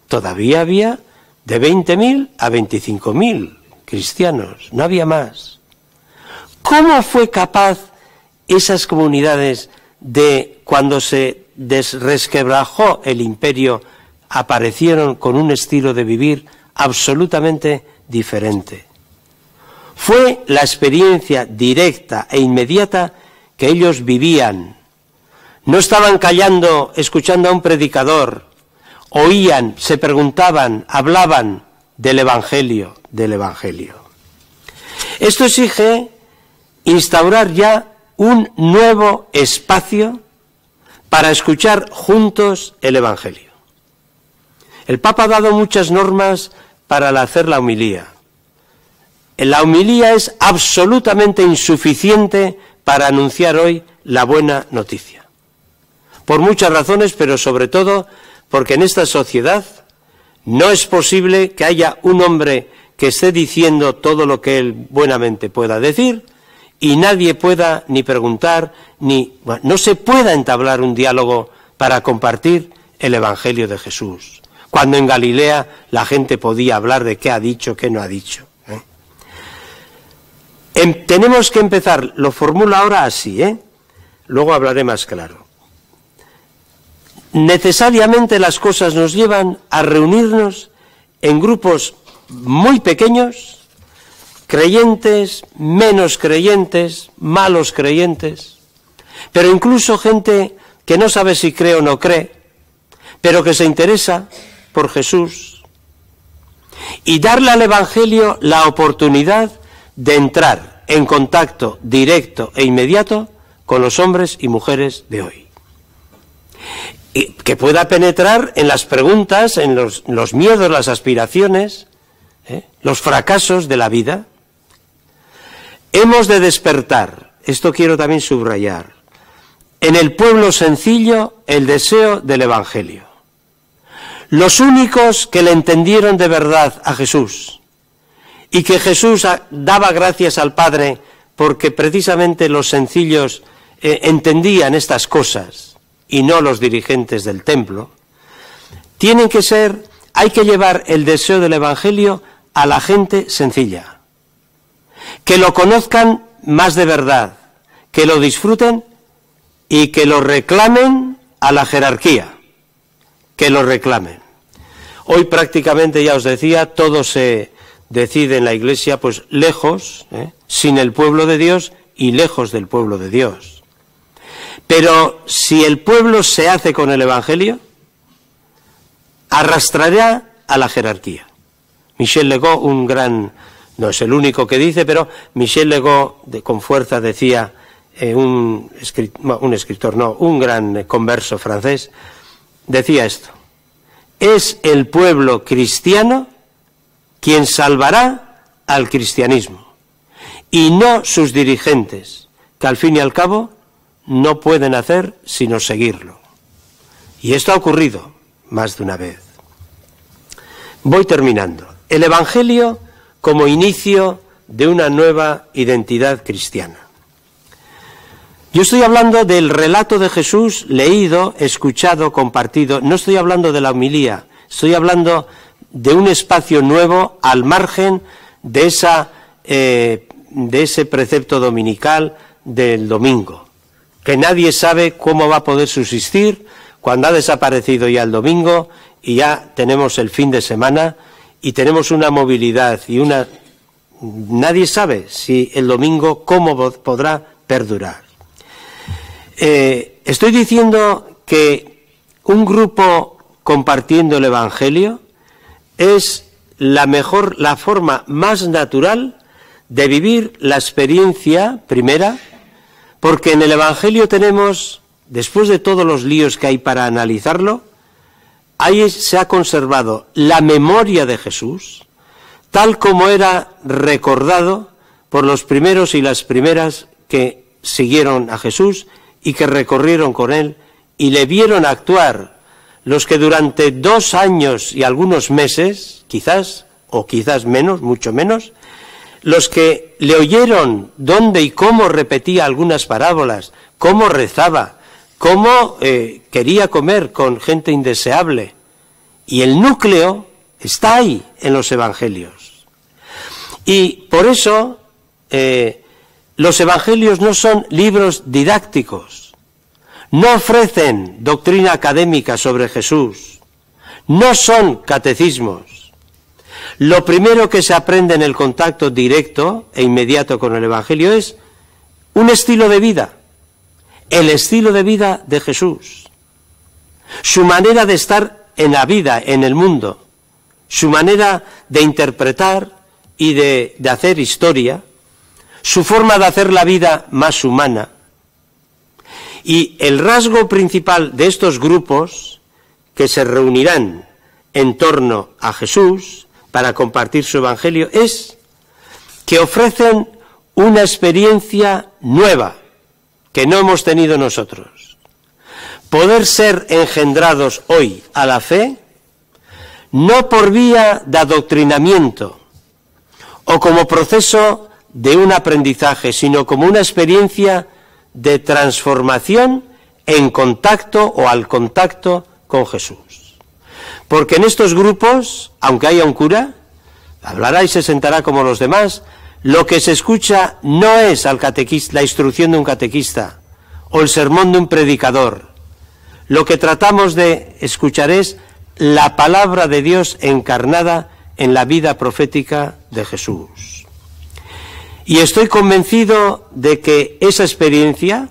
S1: todavía había de 20.000 a 25.000 cristianos, no había más. ¿Cómo fue capaz esas comunidades de cuando se resquebrajó el imperio, aparecieron con un estilo de vivir absolutamente diferente. Fue la experiencia directa e inmediata que ellos vivían. No estaban callando, escuchando a un predicador, oían, se preguntaban, hablaban del Evangelio, del Evangelio. Esto exige instaurar ya un nuevo espacio para escuchar juntos el Evangelio. El Papa ha dado muchas normas para hacer la homilía. La homilía es absolutamente insuficiente para anunciar hoy la buena noticia. Por muchas razones, pero sobre todo porque en esta sociedad no es posible que haya un hombre que esté diciendo todo lo que él buenamente pueda decir y nadie pueda ni preguntar, no se pueda entablar un diálogo para compartir el Evangelio de Jesús, cuando en Galilea la gente podía hablar de qué ha dicho, qué no ha dicho. Tenemos que empezar, lo formulo ahora así, luego hablaré más claro. Necesariamente las cosas nos llevan a reunirnos en grupos muy pequeños, creyentes, menos creyentes, malos creyentes, pero incluso gente que no sabe si cree o no cree, pero que se interesa por Jesús, y darle al Evangelio la oportunidad de entrar en contacto directo e inmediato con los hombres y mujeres de hoy. Y que pueda penetrar en las preguntas, en los miedos, las aspiraciones, los fracasos de la vida. Hemos de despertar, esto quiero también subrayar, en el pueblo sencillo el deseo del Evangelio. Los únicos que le entendieron de verdad a Jesús y que Jesús daba gracias al Padre porque precisamente los sencillos entendían estas cosas y no los dirigentes del templo, hay que llevar el deseo del Evangelio a la gente sencilla, que lo conozcan más de verdad, que lo disfruten y que lo reclamen a la jerarquía, que lo reclamen. Hoy prácticamente, ya os decía, todo se decide en la Iglesia pues lejos, sin el pueblo de Dios y lejos del pueblo de Dios. Pero si el pueblo se hace con el Evangelio, arrastrará a la jerarquía. Michel Legault, un gran, no es el único que dice, pero Michel Legault con fuerza decía, un gran converso francés, decía esto: es el pueblo cristiano quien salvará al cristianismo, y no sus dirigentes, que al fin y al cabo no pueden hacer sino seguirlo. Y esto ha ocurrido más de una vez. Voy terminando. El Evangelio como inicio de una nueva identidad cristiana. Yo estoy hablando del relato de Jesús leído, escuchado, compartido. No estoy hablando de la homilía, estoy hablando de un espacio nuevo al margen de ese precepto dominical del domingo, que nadie sabe cómo va a poder subsistir cuando ha desaparecido ya el domingo y ya tenemos el fin de semana y tenemos una movilidad y nadie sabe si el domingo cómo podrá perdurar. Estoy diciendo que un grupo compartiendo el Evangelio es la forma más natural de vivir la experiencia primera, porque en el Evangelio tenemos, después de todos los líos que hay para analizarlo, ahí se ha conservado la memoria de Jesús, tal como era recordado por los primeros y las primeras que siguieron a Jesús y que recorrieron con él y le vieron actuar, los que durante 2 años y algunos meses, quizás, o quizás menos, mucho menos, los que le oyeron dónde y cómo repetía algunas parábolas, cómo rezaba, cómo quería comer con gente indeseable. Y el núcleo está ahí en los evangelios. Y por eso Los evangelios no son libros didácticos, no ofrecen doctrina académica sobre Jesús, no son catecismos. Lo primero que se aprende en el contacto directo e inmediato con el evangelio es un estilo de vida, el estilo de vida de Jesús, su manera de estar en la vida, en el mundo, su manera de interpretar y de hacer historia, su forma de hacer la vida más humana. Y el rasgo principal de estos grupos que se reunirán en torno a Jesús para compartir su evangelio es que ofrecen una experiencia nueva que no hemos tenido nosotros. Poder ser engendrados hoy a la fe, no por vía de adoctrinamiento o como proceso de un aprendizaje, sino como una experiencia de transformación en contacto o al contacto con Jesús. Porque en estos grupos, aunque haya un cura, hablará y se sentará como los demás, lo que se escucha no es al catequista, la instrucción de un catequista o el sermón de un predicador. Lo que tratamos de escuchar es la palabra de Dios encarnada en la vida profética de Jesús. Y estoy convencido de que esa experiencia,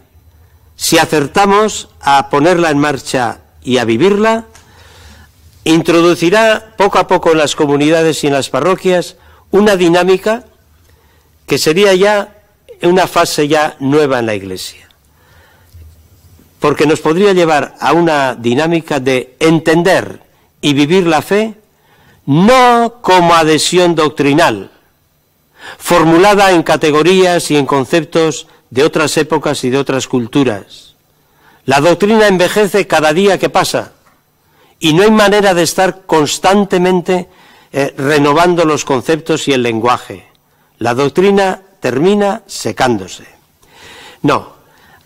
S1: si acertamos a ponerla en marcha y a vivirla, introducirá poco a poco en las comunidades y en las parroquias una dinámica que sería ya una fase ya nueva en la Iglesia. Porque nos podría llevar a una dinámica de entender y vivir la fe no como adhesión doctrinal, formulada en categorías y en conceptos de otras épocas y de otras culturas. La doctrina envejece cada día que pasa y no hay manera de estar constantemente renovando los conceptos y el lenguaje. La doctrina termina secándose. No,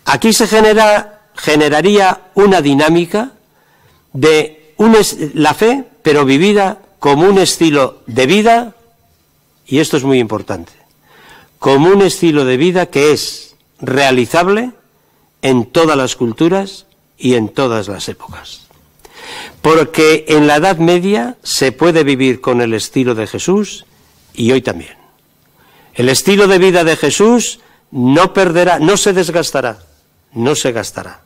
S1: aquí se generaría una dinámica de la fe, pero vivida como un estilo de vida. Y esto es muy importante, como un estilo de vida que es realizable en todas las culturas y en todas las épocas. Porque en la Edad Media se puede vivir con el estilo de Jesús y hoy también. El estilo de vida de Jesús no perderá, no se desgastará, no se gastará.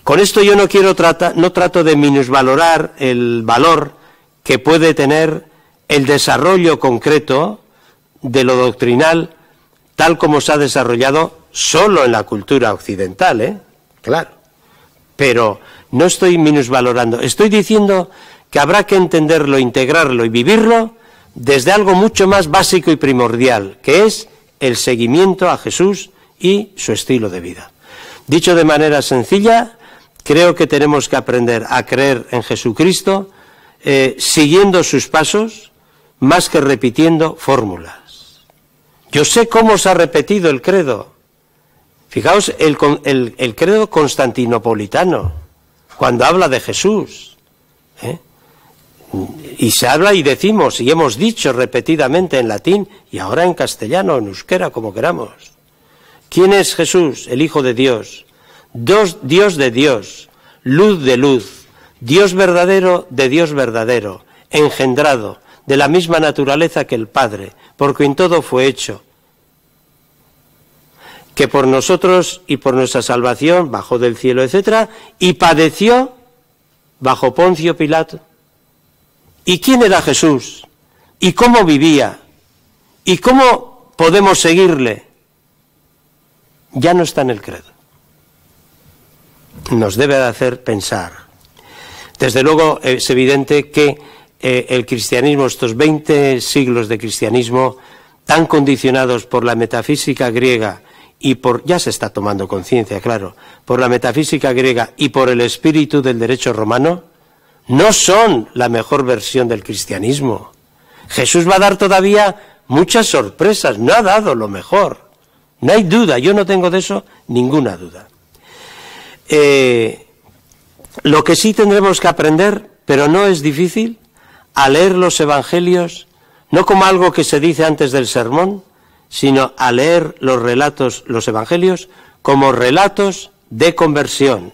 S1: Con esto yo no trato de minusvalorar el valor que puede tener el desarrollo concreto de lo doctrinal tal como se ha desarrollado solo en la cultura occidental, claro. Pero no estoy minusvalorando, estoy diciendo que habrá que entenderlo, integrarlo y vivirlo desde algo mucho más básico y primordial, que es el seguimiento a Jesús y su estilo de vida. Dicho de manera sencilla, creo que tenemos que aprender a creer en Jesucristo siguiendo sus pasos, más que repitiendo fórmulas. Yo sé cómo se ha repetido el credo. Fijaos, el credo constantinopolitano, cuando habla de Jesús. Y se habla y decimos, y hemos dicho repetidamente en latín, y ahora en castellano, en euskera, como queramos. ¿Quién es Jesús? El Hijo de Dios. Dios de Dios, luz de luz, Dios verdadero de Dios verdadero, engendrado, de la misma naturaleza que el Padre, por quien todo fue hecho, que por nosotros y por nuestra salvación bajó del cielo, etc., y padeció bajo Poncio Pilato. ¿Y quién era Jesús? ¿Y cómo vivía? ¿Y cómo podemos seguirle? Ya no está en el credo. Nos debe de hacer pensar. Desde luego es evidente que el cristianismo, estos 20 siglos de cristianismo, tan condicionados por la metafísica griega y ya se está tomando conciencia, claro, por la metafísica griega y por el espíritu del derecho romano, no son la mejor versión del cristianismo. Jesús va a dar todavía muchas sorpresas, no ha dado lo mejor. No hay duda, yo no tengo de eso ninguna duda. Lo que sí tendremos que aprender, pero no es difícil, a leer los evangelios, no como algo que se dice antes del sermón, sino a leer los relatos, los evangelios, como relatos de conversión,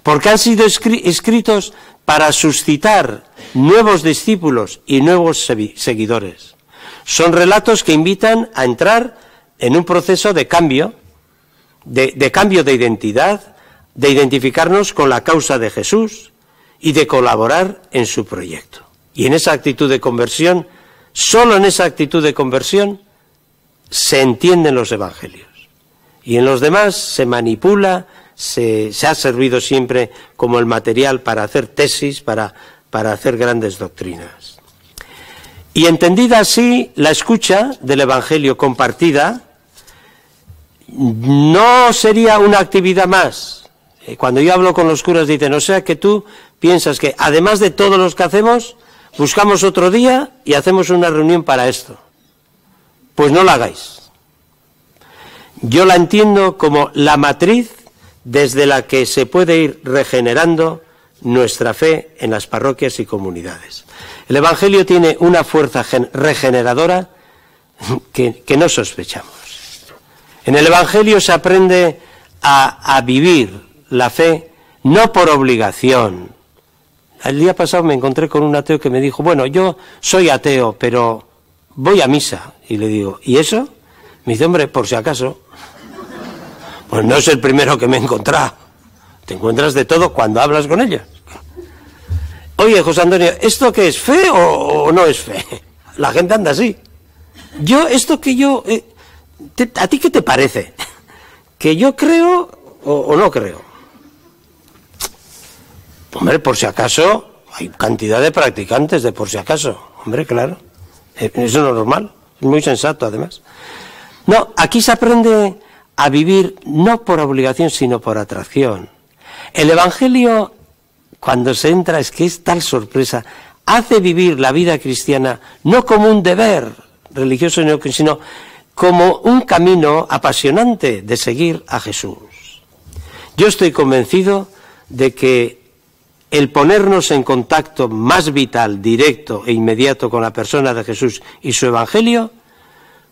S1: porque han sido escritos para suscitar nuevos discípulos y nuevos seguidores. Son relatos que invitan a entrar en un proceso de cambio, de cambio de identidad, de identificarnos con la causa de Jesús y de colaborar en su proyecto. Y en esa actitud de conversión, solo en esa actitud de conversión, se entienden los evangelios. Y en los demás se manipula, se ha servido siempre como el material para hacer tesis, para hacer grandes doctrinas. Y entendida así, la escucha del evangelio compartida no sería una actividad más. Cuando yo hablo con los curas dicen, o sea que tú piensas que además de todos los que hacemos, buscamos otro día y hacemos una reunión para esto. Pues no la hagáis. Yo la entiendo como la matriz desde la que se puede ir regenerando nuestra fe en las parroquias y comunidades. El Evangelio tiene una fuerza regeneradora que no sospechamos. En el Evangelio se aprende a vivir la fe no por obligación. El día pasado me encontré con un ateo que me dijo, bueno, yo soy ateo, pero voy a misa. Y le digo, ¿y eso? Me dice, hombre, por si acaso. Pues no es el primero que me he encontrado. Te encuentras de todo cuando hablas con ellos. Oye, José Antonio, ¿esto qué es, fe o no es fe? La gente anda así. ¿A ti qué te parece? ¿Que yo creo o no creo? Hombre, por si acaso, hay cantidad de practicantes de por si acaso. Hombre, claro. Eso es lo normal. Es muy sensato, además. No, aquí se aprende a vivir no por obligación, sino por atracción. El Evangelio, cuando se entra, es que es tal sorpresa, hace vivir la vida cristiana no como un deber religioso, sino como un camino apasionante de seguir a Jesús. Yo estoy convencido de que el ponernos en contacto más vital, directo e inmediato con la persona de Jesús y su Evangelio,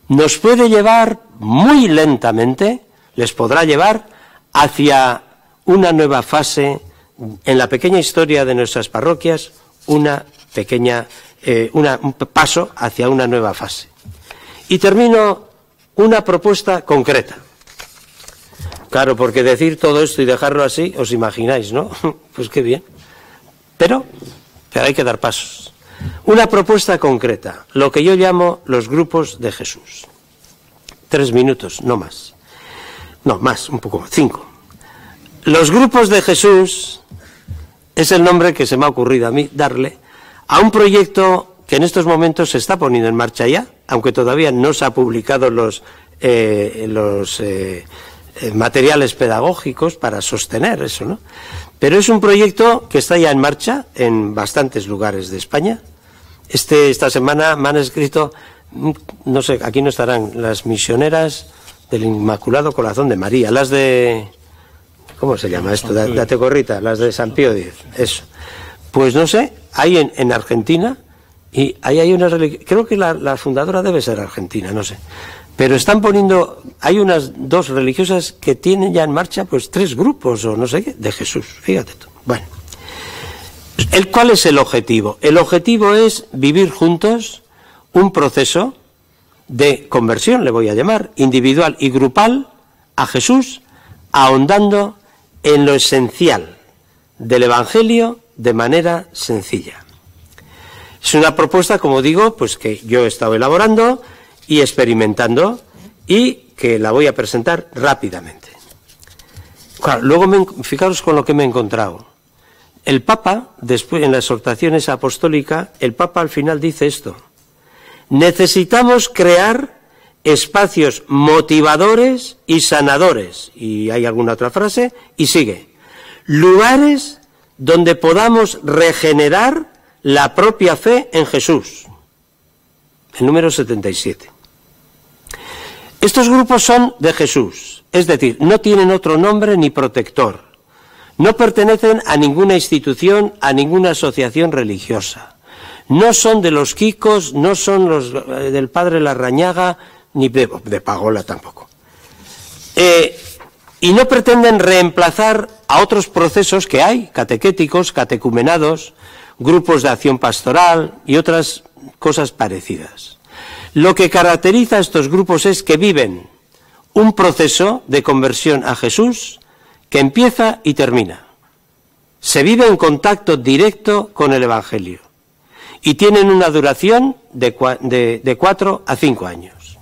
S1: nos puede llevar muy lentamente, les podrá llevar hacia una nueva fase en la pequeña historia de nuestras parroquias, un paso hacia una nueva fase. Y termino una propuesta concreta. Claro, porque decir todo esto y dejarlo así, os imagináis, ¿no? Pues qué bien. Pero hay que dar pasos. Una propuesta concreta, lo que yo llamo los grupos de Jesús. 3 minutos, no más. No, más, un poco más, 5. Los grupos de Jesús es el nombre que se me ha ocurrido a mí darle a un proyecto que en estos momentos se está poniendo en marcha ya, aunque todavía no se ha publicado los materiales pedagógicos para sostener eso, ¿no? Pero es un proyecto que está ya en marcha en bastantes lugares de España. Esta semana me han escrito, no sé, aquí no estarán, las misioneras del Inmaculado Corazón de María, las de, ¿cómo se llama esto? De Atecorrita, las de San Pío X, eso. Pues no sé, hay en Argentina, y ahí hay una creo que la fundadora debe ser argentina, no sé. Pero están poniendo, hay unas 2 religiosas que tienen ya en marcha pues 3 grupos o no sé qué, de Jesús, fíjate tú. Bueno, ¿cuál es el objetivo? El objetivo es vivir juntos un proceso de conversión, le voy a llamar, individual y grupal a Jesús, ahondando en lo esencial del Evangelio de manera sencilla. Es una propuesta, como digo, pues que yo he estado elaborando y experimentando y que la voy a presentar rápidamente. Claro, luego fijaros con lo que me he encontrado. El Papa, después en la exhortación esa apostólica, el Papa al final dice esto: necesitamos crear espacios motivadores y sanadores, y hay alguna otra frase, y sigue, lugares donde podamos regenerar la propia fe en Jesús. El número 77. Estos grupos son de Jesús, es decir, no tienen otro nombre ni protector. No pertenecen a ninguna institución, a ninguna asociación religiosa. No son de los Kikos, no son los del padre Larrañaga, ni de pagola tampoco. Y no pretenden reemplazar a otros procesos que hay, catequéticos, catecumenados, grupos de acción pastoral y otras cosas parecidas. Lo que caracteriza a estos grupos es que viven un proceso de conversión a Jesús que empieza y termina. Se vive en contacto directo con el Evangelio y tienen una duración de 4 a 5 años.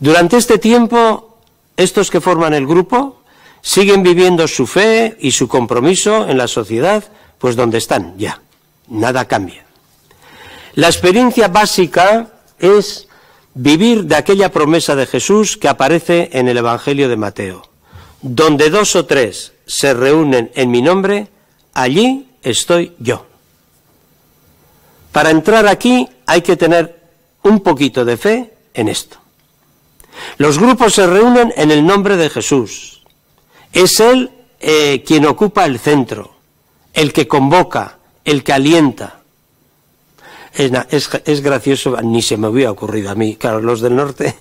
S1: Durante este tiempo, estos que forman el grupo siguen viviendo su fe y su compromiso en la sociedad, pues donde están ya. Nada cambia. La experiencia básica es vivir de aquella promesa de Jesús que aparece en el Evangelio de Mateo. Donde 2 o 3 se reúnen en mi nombre, allí estoy yo. Para entrar aquí hay que tener un poquito de fe en esto. Los grupos se reúnen en el nombre de Jesús. Es Él quien ocupa el centro, el que convoca, el que alienta. Es gracioso, ni se me hubiera ocurrido a mí. Claro, los del norte,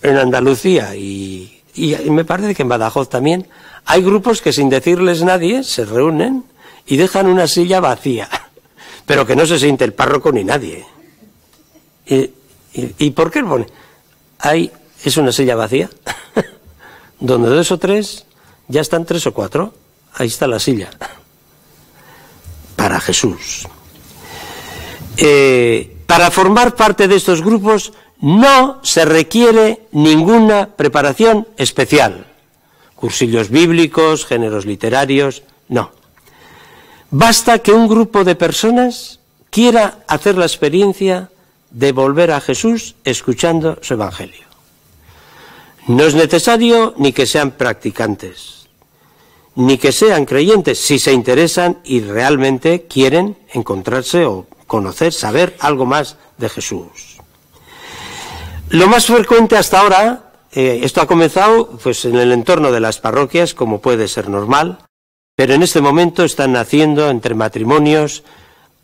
S1: en Andalucía y me parece que en Badajoz también, hay grupos que sin decirles nadie se reúnen y dejan una silla vacía, pero que no se siente el párroco ni nadie. ¿Y por qué pone? Ahí es una silla vacía, donde 2 o 3, ya están 3 o 4, ahí está la silla, para Jesús. Para formar parte de estos grupos no se requiere ninguna preparación especial, cursillos bíblicos, géneros literarios, no. Basta que un grupo de personas quiera hacer la experiencia de volver a Jesús escuchando su Evangelio. No es necesario ni que sean practicantes, ni que sean creyentes, si se interesan y realmente quieren encontrarse o conocer, saber algo más de Jesús. Lo más frecuente hasta ahora, esto ha comenzado pues en el entorno de las parroquias, como puede ser normal, pero en este momento están naciendo entre matrimonios.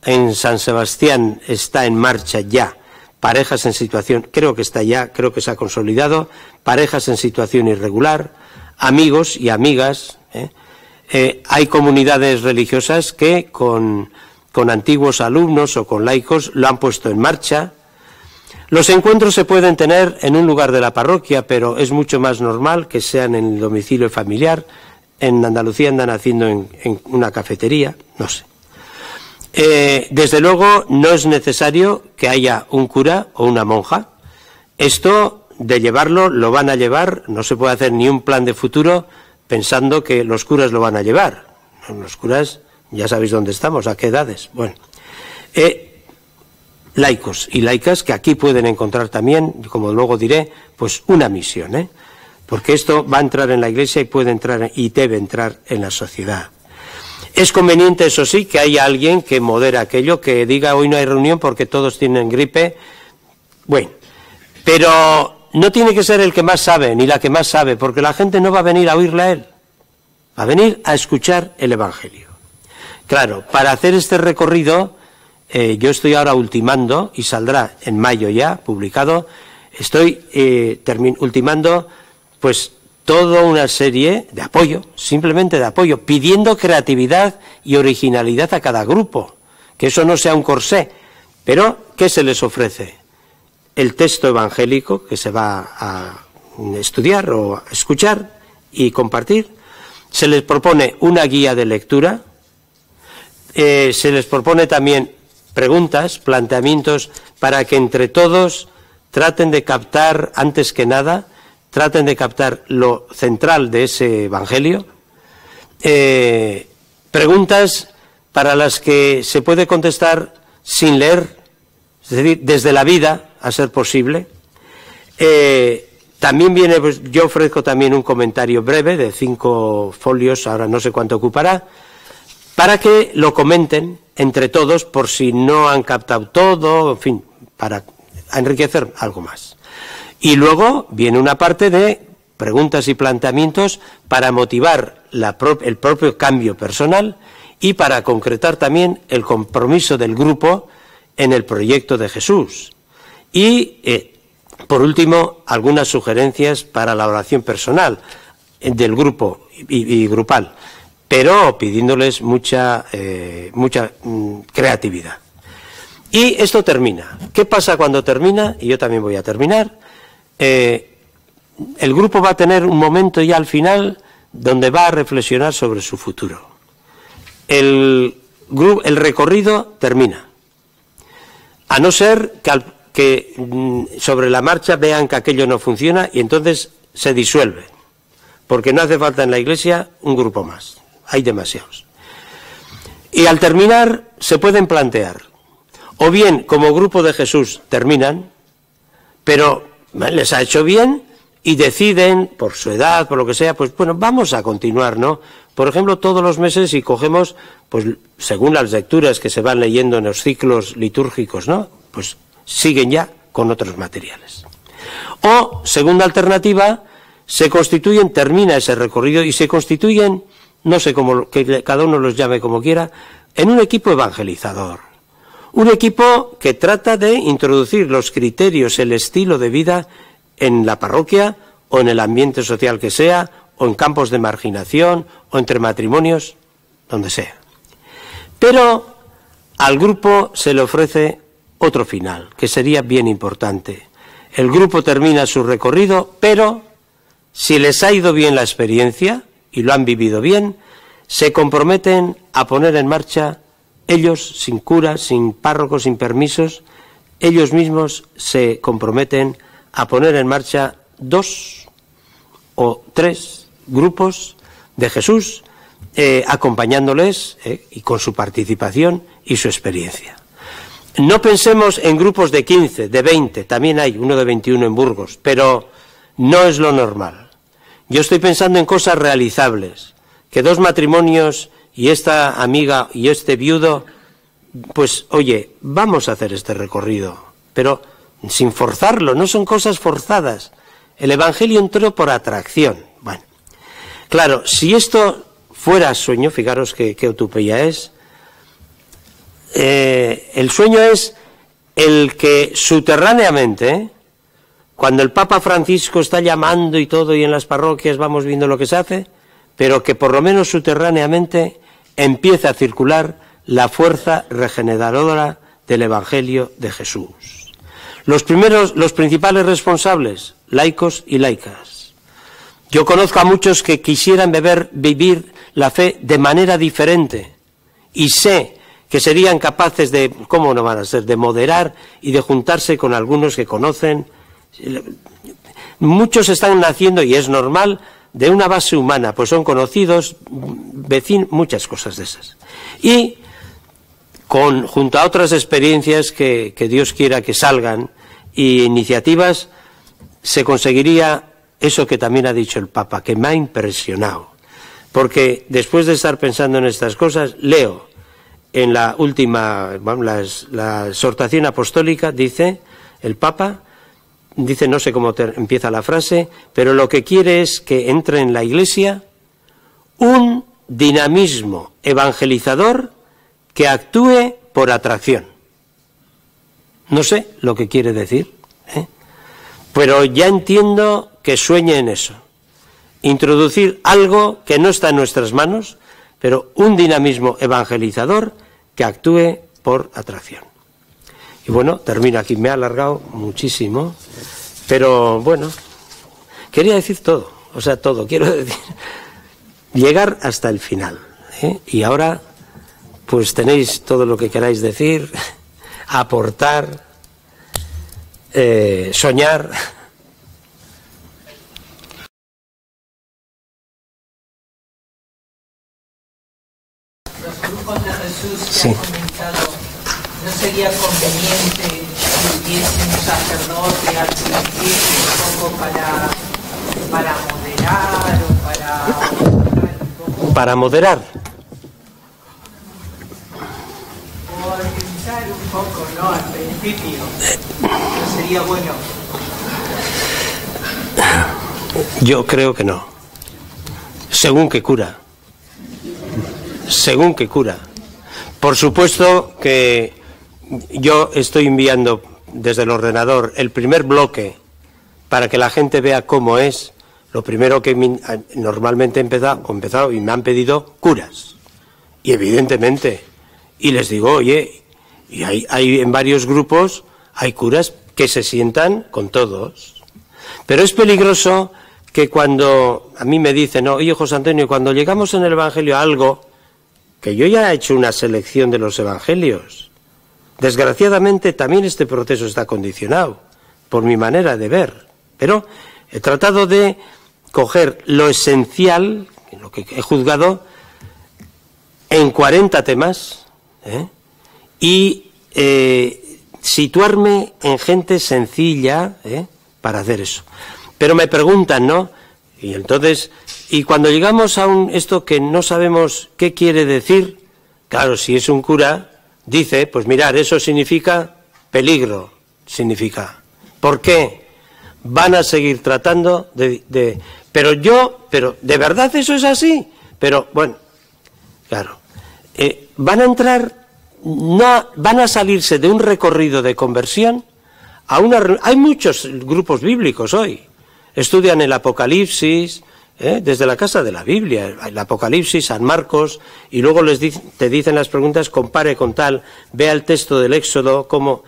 S1: En San Sebastián está en marcha ya parejas en situación, creo que está ya, creo que se ha consolidado, parejas en situación irregular, amigos y amigas. Hay comunidades religiosas que con antiguos alumnos o con laicos lo han puesto en marcha. Los encuentros se pueden tener en un lugar de la parroquia, pero es mucho más normal que sean en el domicilio familiar. En Andalucía andan haciendo en una cafetería, no sé. Desde luego no es necesario que haya un cura o una monja. Esto de llevarlo lo van a llevar, no se puede hacer ni un plan de futuro pensando que los curas lo van a llevar. Los curas, ya sabéis dónde estamos, a qué edades. Bueno, laicos y laicas que aquí pueden encontrar también, como luego diré, pues una misión, porque esto va a entrar en la Iglesia y puede entrar y debe entrar en la sociedad. Es conveniente, eso sí, que haya alguien que modere aquello, que diga hoy no hay reunión porque todos tienen gripe. Bueno, pero no tiene que ser el que más sabe ni la que más sabe, porque la gente no va a venir a oírle a él, va a venir a escuchar el Evangelio. Claro, para hacer este recorrido, yo estoy ahora ultimando, y saldrá en mayo ya, publicado, estoy ultimando pues toda una serie de apoyo, simplemente de apoyo, pidiendo creatividad y originalidad a cada grupo, que eso no sea un corsé. Pero, ¿qué se les ofrece? El texto evangélico que se va a estudiar o a escuchar y compartir. Se les propone una guía de lectura. Se les propone también preguntas, planteamientos, para que entre todos traten de captar, antes que nada, traten de captar lo central de ese evangelio. Preguntas para las que se puede contestar sin leer, es decir, desde la vida, a ser posible. También viene, pues, yo ofrezco también un comentario breve de 5 folios, ahora no sé cuánto ocupará, para que lo comenten entre todos por si no han captado todo, en fin, para enriquecer algo más. Y luego viene una parte de preguntas y planteamientos para motivar el propio cambio personal y para concretar también el compromiso del grupo en el proyecto de Jesús. Y Por último, algunas sugerencias para la oración personal del grupo y grupal, pero pidiéndoles mucha creatividad. Y esto termina. ¿Qué pasa cuando termina? Y yo también voy a terminar. El grupo va a tener un momento ya al final donde va a reflexionar sobre su futuro. El recorrido termina. A no ser que sobre la marcha vean que aquello no funciona y entonces se disuelve. Porque no hace falta en la Iglesia un grupo más. Hay demasiados. Y al terminar se pueden plantear, o bien como grupo de Jesús terminan, pero les ha hecho bien y deciden, por su edad, por lo que sea, pues bueno, vamos a continuar, ¿no? Por ejemplo, todos los meses y cogemos, pues según las lecturas que se van leyendo en los ciclos litúrgicos, ¿no? Pues siguen ya con otros materiales. O, segunda alternativa, se constituyen, termina ese recorrido y se constituyen, no sé cómo, que cada uno los llame como quiera, en un equipo evangelizador. Un equipo que trata de introducir los criterios, el estilo de vida en la parroquia o en el ambiente social que sea, o en campos de marginación, o entre matrimonios, donde sea. Pero al grupo se le ofrece otro final, que sería bien importante. El grupo termina su recorrido, pero si les ha ido bien la experiencia, y lo han vivido bien, se comprometen a poner en marcha, ellos, sin cura, sin párroco, sin permisos, ellos mismos se comprometen a poner en marcha 2 o 3 grupos de Jesús, acompañándoles y con su participación y su experiencia. No pensemos en grupos de 15, de 20, también hay uno de 21 en Burgos, pero no es lo normal. Yo estoy pensando en cosas realizables, que 2 matrimonios y esta amiga y este viudo, pues oye, vamos a hacer este recorrido, pero sin forzarlo, no son cosas forzadas. El Evangelio entró por atracción. Bueno, claro, si esto fuera sueño, fijaros qué utopía es, el sueño es el que subterráneamente, cuando el Papa Francisco está llamando y todo, y en las parroquias vamos viendo lo que se hace, pero que por lo menos subterráneamente empieza a circular la fuerza regeneradora del Evangelio de Jesús. Los principales responsables, laicos y laicas. Yo conozco a muchos que quisieran vivir la fe de manera diferente y sé que serían capaces de, ¿cómo no van a ser?, de moderar y de juntarse con algunos que conocen. Muchos están naciendo, y es normal, de una base humana, pues son conocidos, vecinos, muchas cosas de esas. Y junto a otras experiencias que Dios quiera que salgan, y iniciativas, se conseguiría eso que también ha dicho el Papa, que me ha impresionado. Porque después de estar pensando en estas cosas, leo en la última, la exhortación apostólica, dice el Papa, dice, no sé cómo empieza la frase, pero lo que quiere es que entre en la Iglesia un dinamismo evangelizador que actúe por atracción. No sé lo que quiere decir, pero ya entiendo que sueñe en eso. Introducir algo que no está en nuestras manos, pero un dinamismo evangelizador que actúe por atracción. Y bueno, termino aquí. Me he alargado muchísimo, pero bueno, quería decir todo, o sea, todo. Quiero decir, llegar hasta el final. Y ahora, pues tenéis todo lo que queráis decir, aportar, soñar.
S2: Los grupos de Jesús que
S1: sí.
S2: han comentado, ¿no sería conveniente que hubiese un sacerdote al principio un poco para moderar o
S1: para moderar?
S2: O organizar un poco, ¿no? Al principio. ¿No sería bueno?
S1: Yo creo que no. Según qué cura. Según qué cura. Por supuesto que yo estoy enviando desde el ordenador el primer bloque para que la gente vea cómo es, lo primero que normalmente he empezado y me han pedido curas. Y evidentemente, y les digo, oye, y hay en varios grupos, hay curas que se sientan con todos. Pero es peligroso que cuando a mí me dicen, oye, José Antonio, cuando llegamos en el Evangelio a algo, que yo ya he hecho una selección de los Evangelios, desgraciadamente también este proceso está condicionado por mi manera de ver, pero he tratado de coger lo esencial, lo que he juzgado, en 40 temas, y situarme en gente sencilla para hacer eso. Pero me preguntan, ¿no? Y entonces, y cuando llegamos a esto que no sabemos qué quiere decir, claro, si es un cura, dice, pues mirar, eso significa peligro, significa. ¿Por qué? Van a seguir tratando pero ¿de verdad eso es así? Pero, bueno, claro, van a entrar, no, van a salirse de un recorrido de conversión a hay muchos grupos bíblicos hoy, estudian el Apocalipsis, desde la casa de la Biblia, el Apocalipsis, San Marcos, y luego te dicen las preguntas, compare con tal, vea el texto del Éxodo, como...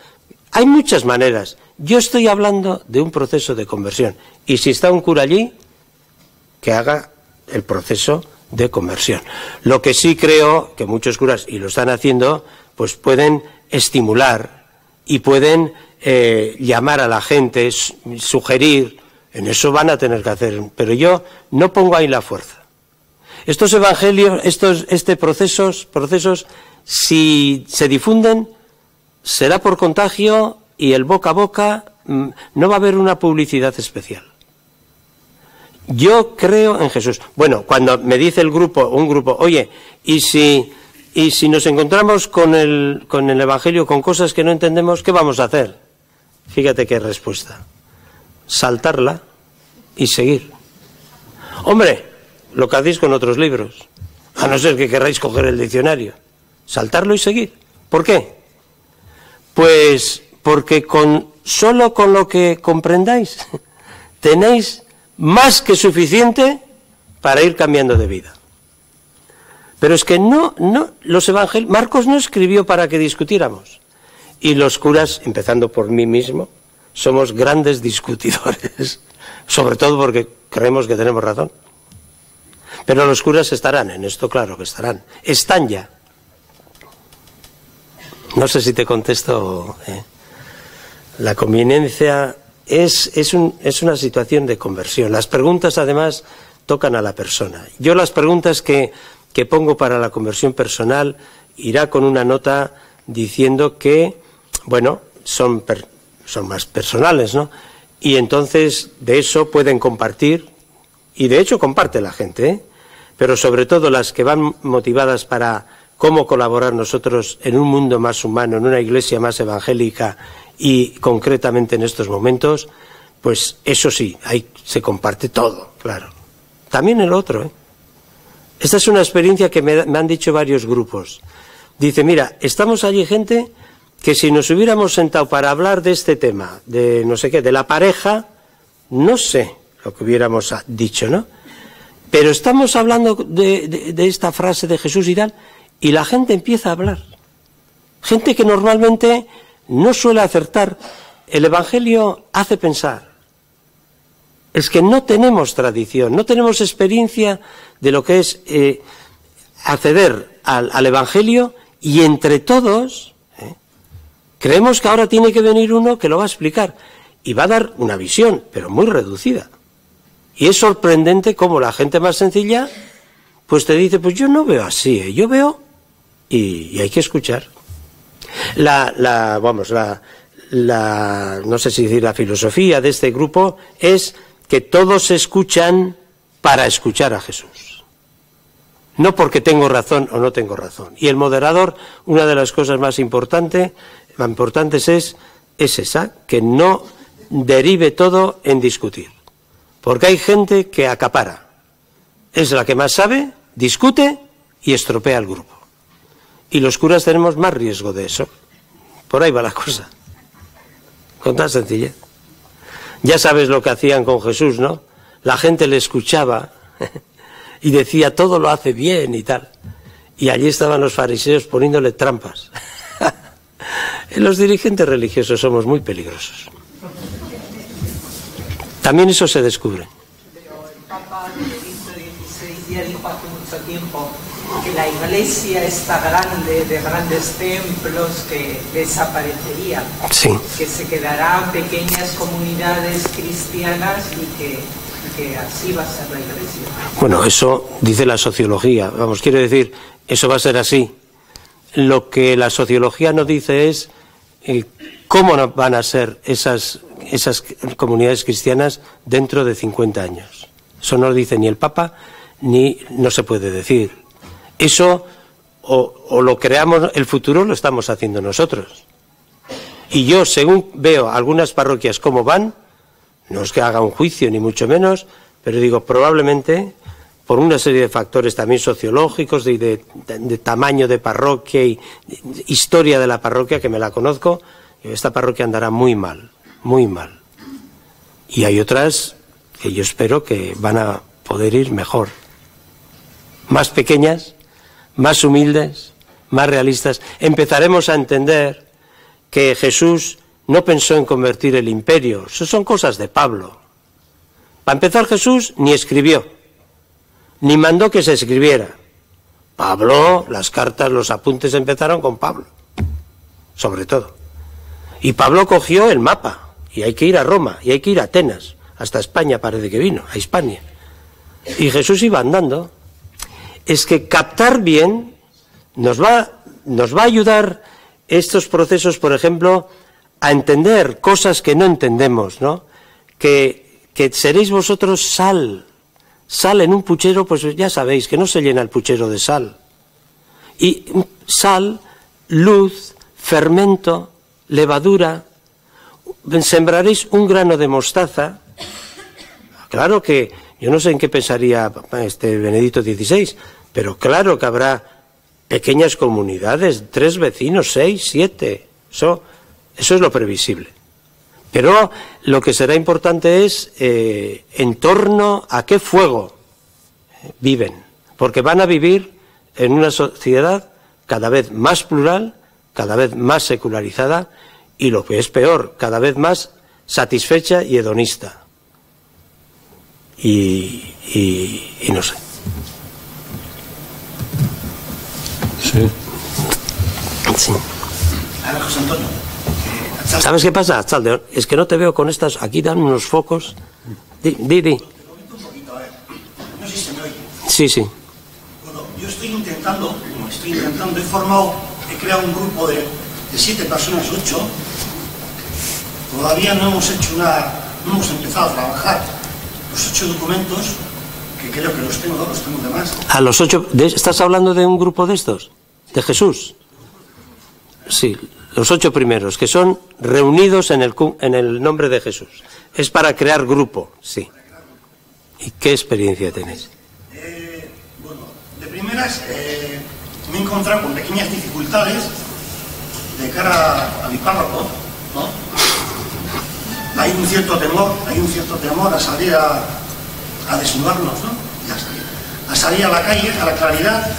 S1: Hay muchas maneras. Yo estoy hablando de un proceso de conversión, y si está un cura allí, que haga el proceso de conversión. Lo que sí creo que muchos curas, y lo están haciendo, pues pueden estimular y pueden llamar a la gente, sugerir. En eso van a tener que hacer, pero yo no pongo ahí la fuerza. Estos evangelios, procesos, si se difunden, será por contagio y el boca a boca, no va a haber una publicidad especial. Yo creo en Jesús. Bueno, cuando me dice un grupo, oye, y si nos encontramos con el evangelio, con cosas que no entendemos, ¿qué vamos a hacer? Fíjate qué respuesta. Saltarla y seguir. Hombre, lo que hacéis con otros libros, a no ser que querráis coger el diccionario, saltarlo y seguir. ¿Por qué? Pues porque solo con lo que comprendáis tenéis más que suficiente para ir cambiando de vida. Pero es que los evangelios, Marcos no escribió para que discutiéramos, y los curas, empezando por mí mismo, somos grandes discutidores, sobre todo porque creemos que tenemos razón. Pero los curas estarán en esto, claro que estarán. Están ya. No sé si te contesto. La conveniencia es una situación de conversión. Las preguntas, además, tocan a la persona. Yo las preguntas que pongo para la conversión personal irá con una nota diciendo que, bueno, son más personales, ¿no? Y entonces de eso pueden compartir, y de hecho comparte la gente, pero sobre todo las que van motivadas para cómo colaborar nosotros en un mundo más humano, en una iglesia más evangélica y concretamente en estos momentos, pues eso sí, ahí se comparte todo, claro. También el otro, Esta es una experiencia que me han dicho varios grupos. Dice, mira, estamos allí gente que si nos hubiéramos sentado para hablar de este tema, de no sé qué, de la pareja, no sé lo que hubiéramos dicho, ¿no? Pero estamos hablando de esta frase de Jesús y tal, y la gente empieza a hablar. Gente que normalmente no suele acertar. El Evangelio hace pensar. Es que no tenemos tradición, no tenemos experiencia de lo que es acceder al Evangelio, y entre todos creemos que ahora tiene que venir uno que lo va a explicar y va a dar una visión, pero muy reducida. Y es sorprendente cómo la gente más sencilla pues te dice, pues yo no veo así, yo veo, y hay que escuchar. No sé si decir la filosofía de este grupo es que todos escuchan para escuchar a Jesús. No porque tengo razón o no tengo razón. Y el moderador, una de las cosas más importantes es esa, que no derive todo en discutir. Porque hay gente que acapara. Es la que más sabe, discute y estropea el grupo. Y los curas tenemos más riesgo de eso. Por ahí va la cosa. Con tan sencillez. Ya sabes lo que hacían con Jesús, ¿no? La gente le escuchaba y decía, todo lo hace bien y tal. Y allí estaban los fariseos poniéndole trampas. Los dirigentes religiosos somos muy peligrosos. También eso se descubre.
S2: Pero el Papa Benedicto XVI ya dijo hace mucho tiempo que la iglesia está grande, de grandes templos, que desaparecería,
S1: Sí.
S2: que se quedarán pequeñas comunidades cristianas y que así va a ser la iglesia.
S1: Bueno, eso dice la sociología. Vamos, quiero decir, eso va a ser así. Lo que la sociología no dice es cómo van a ser esas comunidades cristianas dentro de 50 años. Eso no lo dice ni el Papa, ni no se puede decir. Eso o lo creamos, el futuro lo estamos haciendo nosotros. Y yo, según veo algunas parroquias cómo van, no es que haga un juicio ni mucho menos, pero digo, probablemente por una serie de factores también sociológicos, de tamaño de parroquia y historia de la parroquia, que me la conozco, esta parroquia andará muy mal, muy mal. Y hay otras que yo espero que van a poder ir mejor. Más pequeñas, más humildes, más realistas. Empezaremos a entender que Jesús no pensó en convertir el imperio. Eso son cosas de Pablo. Para empezar, Jesús ni escribió, ni mandó que se escribiera. Pablo, las cartas, los apuntes empezaron con Pablo, sobre todo. Y Pablo cogió el mapa, y hay que ir a Roma, y hay que ir a Atenas, hasta España parece que vino, a Hispania. Y Jesús iba andando. Es que captar bien nos va a ayudar estos procesos, por ejemplo, a entender cosas que no entendemos, ¿no? Que seréis vosotros sal en un puchero, pues ya sabéis que no se llena el puchero de sal. Y sal, luz, fermento, levadura. Sembraréis un grano de mostaza. Claro que yo no sé en qué pensaría Benedicto XVI, pero claro que habrá pequeñas comunidades, 3 vecinos, 6, 7. Eso es lo previsible. Pero lo que será importante es en torno a qué fuego viven, porque van a vivir en una sociedad cada vez más plural, cada vez más secularizada y, lo que es peor, cada vez más satisfecha y hedonista. Y no sé.
S3: Sí.
S1: Sí.
S3: A ver, José Antonio.
S1: ¿Sabes qué pasa, Chaldeón? Es que no te veo con estas... Aquí dan unos focos. Di.
S3: Te comento un poquito, a ver. No sé si se me oye.
S1: Sí, sí.
S3: Bueno, yo estoy intentando, he creado un grupo de 7 personas, 8. Todavía no hemos empezado a trabajar los 8 documentos, que creo que los tengo de más.
S1: A los 8... ¿Estás hablando de un grupo de estos? ¿De Jesús? Sí, los 8 primeros, que son reunidos en el nombre de Jesús. Es para crear grupo, sí. ¿Y qué experiencia tenéis?
S3: Bueno, de primeras me he encontrado con pequeñas dificultades de cara a mi párroco, ¿no? Hay un cierto temor a salir a desnudarnos, ¿no? A salir a la calle, a la claridad.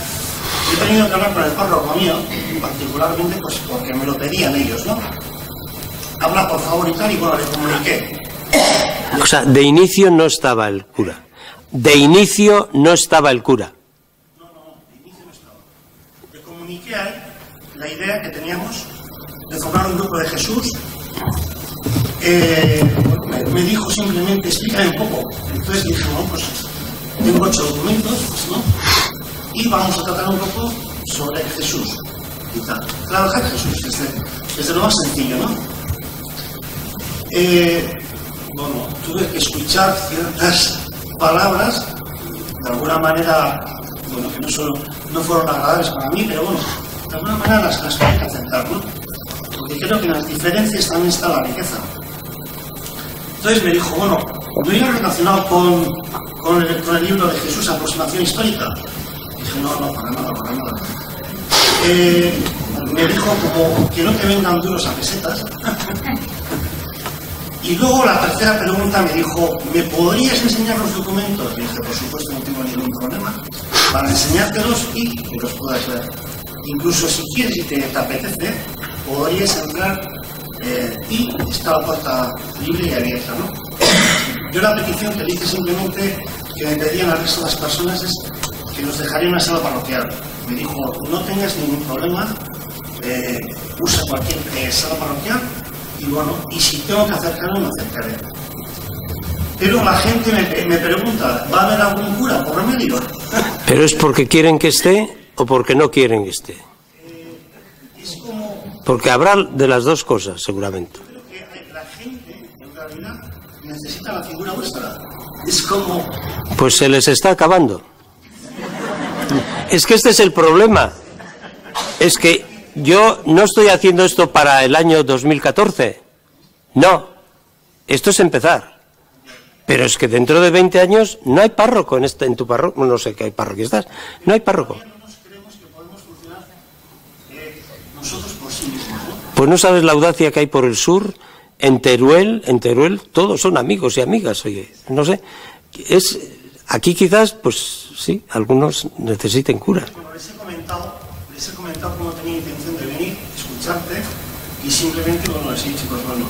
S3: He tenido que hablar con el párroco mío, particularmente pues porque me lo pedían ellos, ¿no? Habla por favor y tal, y bueno, le comuniqué.
S1: O sea, de inicio no estaba el cura. De inicio no estaba el cura.
S3: No, de inicio no estaba. Le comuniqué a él la idea que teníamos de formar un grupo de Jesús. Me dijo simplemente, explícame un poco. Entonces dije, bueno, pues tengo 8 documentos, pues, ¿no? Y vamos a tratar un poco sobre Jesús y tal. Trabajar Jesús desde lo más sencillo, ¿no? Bueno, tuve que escuchar ciertas palabras, de alguna manera, bueno, que no fueron agradables para mí, pero bueno, de alguna manera las tuve que aceptar, ¿no? Porque creo que en las diferencias también está la riqueza. Entonces me dijo, bueno, ¿no iba relacionado con el libro de Jesús, Aproximación Histórica? Dije, no, para nada. Me dijo como que no te vengan duros a pesetas. Y luego la tercera pregunta me dijo, ¿me podrías enseñar los documentos? Y dije, por supuesto, no tengo ningún problema para enseñártelos y que los puedas ver. Incluso si quieres y te apetece, podrías entrar y está la puerta libre y abierta, ¿no? Yo la petición que le hice simplemente que me pedían al resto de las personas es que nos dejaría una sala parroquial. Me dijo, no tengas ningún problema, usa cualquier sala parroquial y bueno, y si tengo que acercarme, me acercaré. Pero la gente me pregunta, ¿va a haber algún cura por medio?
S1: ¿Pero es porque quieren que esté o porque no quieren que esté?
S3: Es como...
S1: Porque habrá de las dos cosas, seguramente.
S3: Creo que la gente, en realidad, necesita la figura vuestra. Es como...
S1: Pues se les está acabando. Es que este es el problema. Es que yo no estoy haciendo esto para el año 2014. No. Esto es empezar. Pero es que dentro de 20 años no hay párroco en tu parroquia. No sé qué hay parroquia estás. No hay párroco.
S3: Nosotros por sí mismos, ¿no?
S1: Pues no sabes la audacia que hay por el sur. En Teruel, todos son amigos y amigas, oye. No sé. Aquí quizás, pues sí, algunos necesiten curas.
S3: Bueno, les he comentado cómo tenía intención de venir, escucharte, y simplemente, bueno, les he dicho, pues bueno,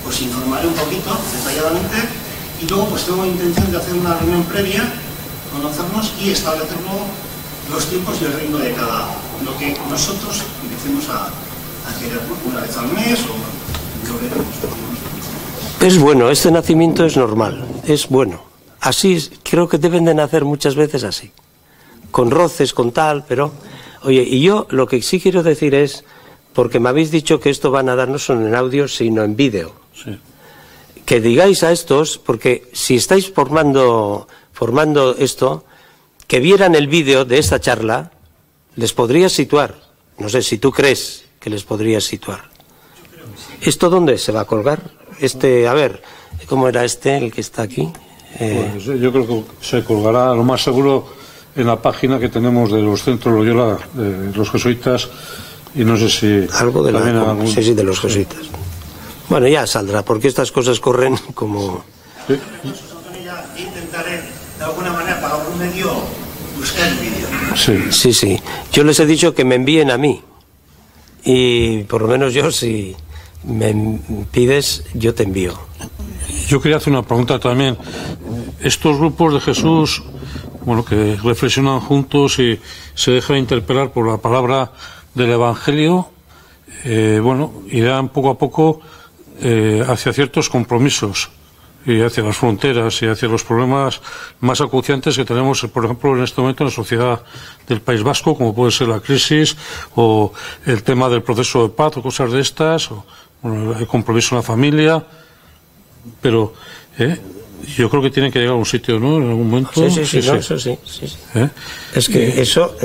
S3: pues informaré un poquito, detalladamente, y luego pues tengo intención de hacer una reunión previa, conocernos y establecer luego los tiempos y el ritmo de cada, lo que nosotros empecemos a querer, ¿no? Una vez al mes o lo veremos.
S1: Es bueno, este nacimiento es normal, es bueno. Así es, creo que deben de nacer muchas veces así, con roces, con tal, pero... Oye, y yo lo que sí quiero decir es, porque me habéis dicho que esto van a dar no solo en audio, sino en vídeo.
S4: Sí.
S1: Que digáis a estos, porque si estáis formando esto, que vieran el vídeo de esta charla, les podrías situar. No sé si tú crees que les podrías situar. ¿Esto dónde se va a colgar? A ver, ¿cómo era el que está aquí?
S4: Pues yo creo que se colgará lo más seguro en la página que tenemos de los centros Loyola, de los jesuitas, y no sé si...
S1: Algo de de los jesuitas. Bueno, ya saldrá, porque estas cosas corren como...
S4: Sí.
S3: Intentaré, de alguna manera, para algún medio, buscar el vídeo.
S1: Sí, sí. Yo les he dicho que me envíen a mí. Y por lo menos yo, si me pides, yo te envío.
S4: Yo quería hacer una pregunta también. Estos grupos de Jesús, bueno, que reflexionan juntos y se dejan interpelar por la palabra del Evangelio, bueno, irán poco a poco hacia ciertos compromisos y hacia las fronteras y hacia los problemas más acuciantes que tenemos, por ejemplo, en este momento en la sociedad del País Vasco, como puede ser la crisis o el tema del proceso de paz o cosas de estas, o bueno, el compromiso en la familia, pero yo creo que tienen que llegar a un sitio, ¿no? En algún momento.
S1: Sí. Es que eso...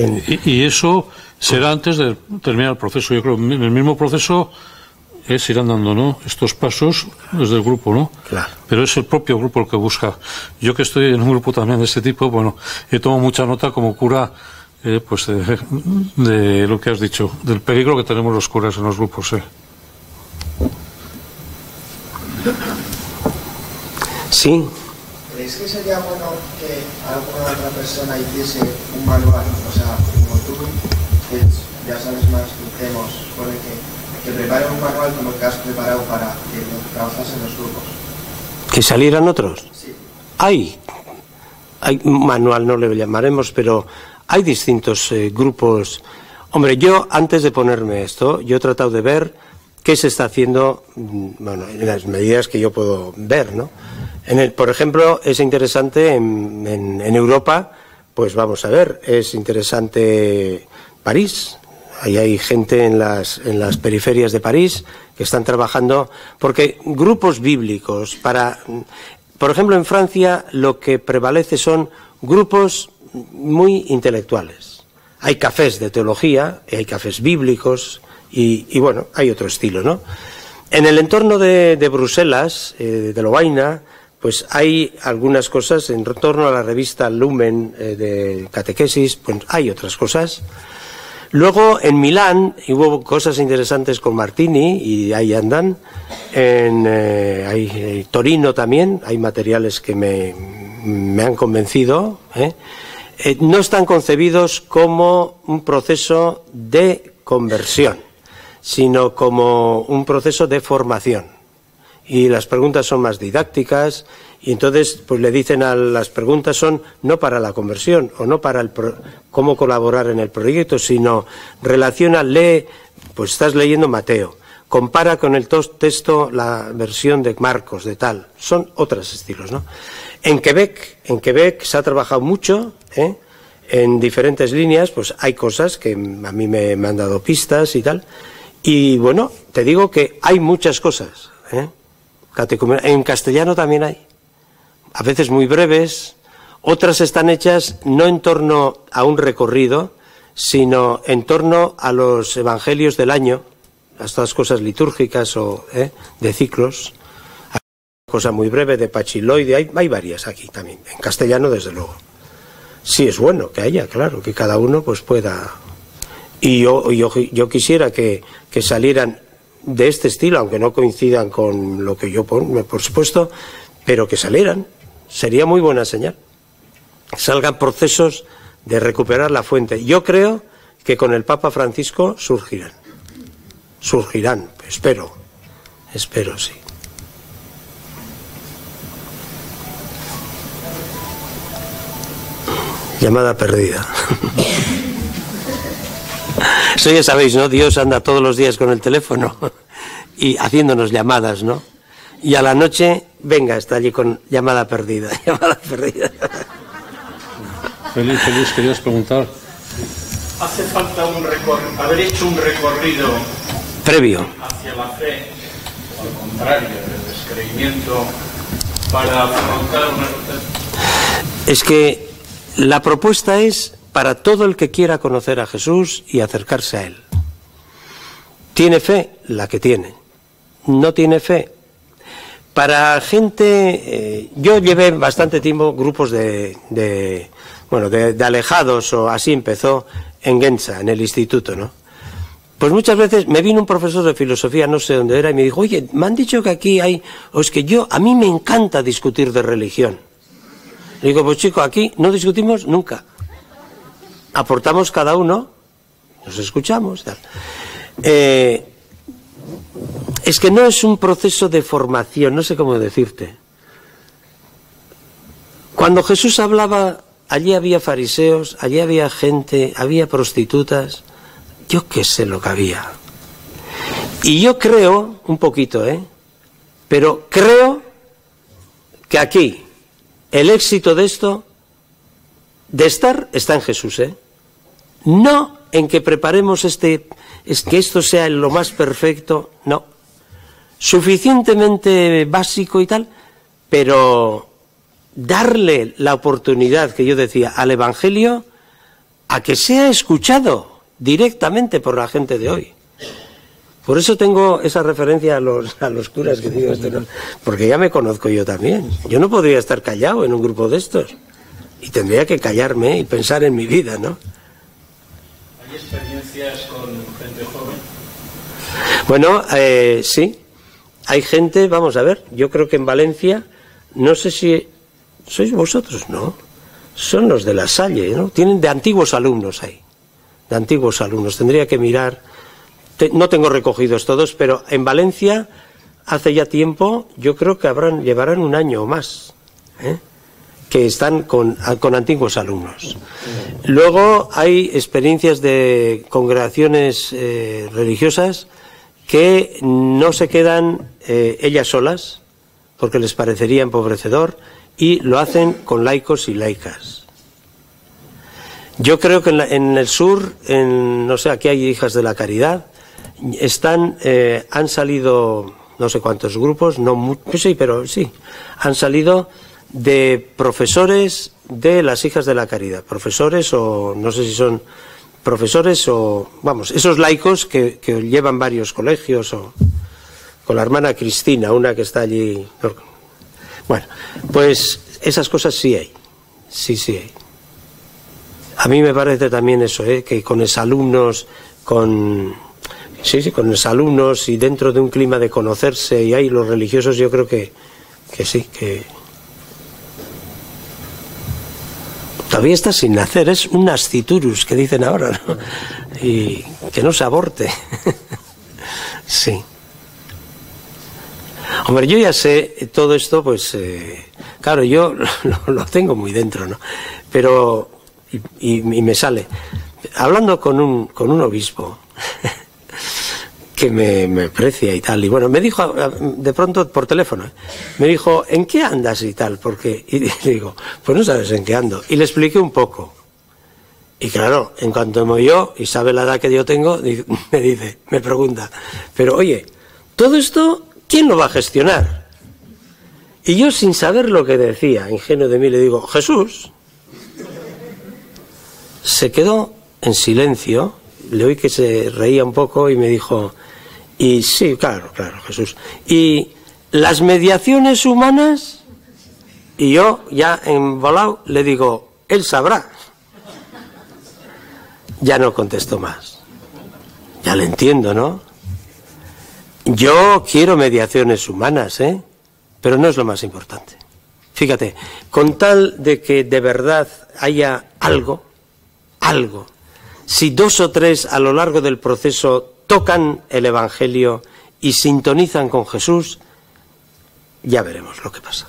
S4: Y eso será antes de terminar el proceso. Yo creo que en el mismo proceso se irán dando, ¿no?, estos pasos desde el grupo, ¿no?
S1: Claro.
S4: Pero es el propio grupo el que busca. Yo que estoy en un grupo también de este tipo, bueno, he tomado mucha nota como cura, pues de lo que has dicho, del peligro que tenemos los curas en los grupos,
S1: Sí.
S5: ¿Creéis que sería bueno que alguna otra persona hiciese un manual? O sea, como tú, que ya sabes más que temas, pone que prepare un manual como el que has preparado para que trabajas en los grupos.
S1: ¿Que salieran otros?
S5: Sí.
S1: Hay manual, no le llamaremos, pero hay distintos grupos. Hombre, yo antes de ponerme esto, yo he tratado de ver qué se está haciendo, bueno, en las medidas que yo puedo ver, ¿no? Por ejemplo, es interesante en Europa, pues vamos a ver, es interesante París. Ahí hay gente en las periferias de París que están trabajando, porque grupos bíblicos por ejemplo, en Francia lo que prevalece son grupos muy intelectuales. Hay cafés de teología, hay cafés bíblicos y bueno, hay otro estilo, ¿no? En el entorno de Bruselas, de Lovaina, pues hay algunas cosas, en torno a la revista Lumen de catequesis, pues hay otras cosas. Luego en Milán hubo cosas interesantes con Martini y ahí andan. En Torino también hay materiales que me han convencido. No están concebidos como un proceso de conversión, sino como un proceso de formación. Y las preguntas son más didácticas y entonces pues le dicen las preguntas son no para la conversión o no para cómo colaborar en el proyecto, sino lee, pues estás leyendo Mateo, compara con el texto la versión de Marcos, de tal, son otros estilos, ¿no? En Quebec se ha trabajado mucho, en diferentes líneas, pues hay cosas que a mí me han dado pistas y tal, y bueno, te digo que hay muchas cosas, en castellano también hay, a veces muy breves, otras están hechas no en torno a un recorrido, sino en torno a los evangelios del año, a estas cosas litúrgicas o de ciclos. Hay una cosa muy breve de Pachiloide, hay varias aquí también, en castellano desde luego. Sí, es bueno que haya, claro, que cada uno pues pueda. Y yo quisiera que salieran de este estilo, aunque no coincidan con lo que yo pongo, por supuesto, pero que salieran. Sería muy buena señal. Salgan procesos de recuperar la fuente. Yo creo que con el Papa Francisco surgirán, espero, sí. Llamada perdida. Eso ya sabéis, ¿no? Dios anda todos los días con el teléfono y haciéndonos llamadas, ¿no? Y a la noche, venga, está allí con llamada perdida, llamada perdida.
S4: Feliz, querías preguntar.
S6: Hace falta haber hecho un recorrido
S1: previo
S6: hacia la fe, o al contrario, el descreimiento, para afrontar una.
S1: Es que la propuesta es para todo el que quiera conocer a Jesús y acercarse a Él. ¿Tiene fe? La que tiene. ¿No tiene fe? Para gente, yo llevé bastante tiempo grupos de alejados, o así empezó en Genza, en el instituto, ¿no? Pues muchas veces me vino un profesor de filosofía, no sé dónde era, y me dijo, oye, me han dicho que aquí hay, o es que a mí me encanta discutir de religión. Le digo, pues chico, aquí no discutimos nunca. Aportamos cada uno, nos escuchamos, tal. Es que no es un proceso de formación, no sé cómo decirte. Cuando Jesús hablaba, allí había fariseos, allí había gente, había prostitutas, yo qué sé lo que había. Y yo creo, un poquito, pero creo que aquí el éxito de esto, está en Jesús, no en que preparemos es que esto sea lo más perfecto, no. Suficientemente básico y tal, pero darle la oportunidad, que yo decía, al Evangelio, a que sea escuchado directamente por la gente de hoy. Por eso tengo esa referencia a los curas que digo esto, ¿no? Porque ya me conozco yo también. Yo no podría estar callado en un grupo de estos. Y tendría que callarme y pensar en mi vida, ¿no?
S6: ¿Hay experiencias con gente joven?
S1: Bueno, sí. Hay gente, vamos a ver, yo creo que en Valencia, no sé si sois vosotros, ¿no? Son los de La Salle, ¿no? Tienen de antiguos alumnos ahí. De antiguos alumnos. Tendría que mirar. No tengo recogidos todos, pero en Valencia, hace ya tiempo, yo creo que llevarán un año o más, que están con antiguos alumnos. Luego hay experiencias de congregaciones religiosas que no se quedan ellas solas, porque les parecería empobrecedor, y lo hacen con laicos y laicas. Yo creo que en el sur, no sé, aquí hay Hijas de la Caridad, han salido no sé cuántos grupos, sí, pero sí, han salido de profesores de las Hijas de la Caridad, profesores o no sé si son profesores o, vamos, esos laicos que llevan varios colegios, o con la hermana Cristina, una que está allí. Bueno, pues esas cosas sí hay, sí hay. A mí me parece también eso, que con exalumnos, con exalumnos y dentro de un clima de conocerse, y ahí los religiosos, yo creo que sí, que todavía está sin nacer, es un nasciturus que dicen ahora, ¿no? Y que no se aborte. Sí. Hombre, yo ya sé todo esto, pues claro, yo lo tengo muy dentro, ¿no? Pero y me sale hablando con un obispo que me aprecia y tal, y bueno, me dijo de pronto por teléfono, me dijo, ¿en qué andas y tal? Porque, y le digo, pues no sabes en qué ando, y le expliqué un poco, y claro, en cuanto me oyó y sabe la edad que yo tengo, me pregunta, pero oye, todo esto, ¿quién lo va a gestionar? Y yo, sin saber lo que decía, ingenuo de mí, le digo, Jesús. Se quedó en silencio, le oí que se reía un poco y me dijo, y sí, claro, Jesús. ¿Y las mediaciones humanas? Y yo, ya embolado, le digo, él sabrá. Ya no contesto más. Ya le entiendo, ¿no? Yo quiero mediaciones humanas, pero no es lo más importante. Fíjate, con tal de que de verdad haya algo, si 2 o 3 a lo largo del proceso tocan el Evangelio y sintonizan con Jesús, ya veremos lo que pasa.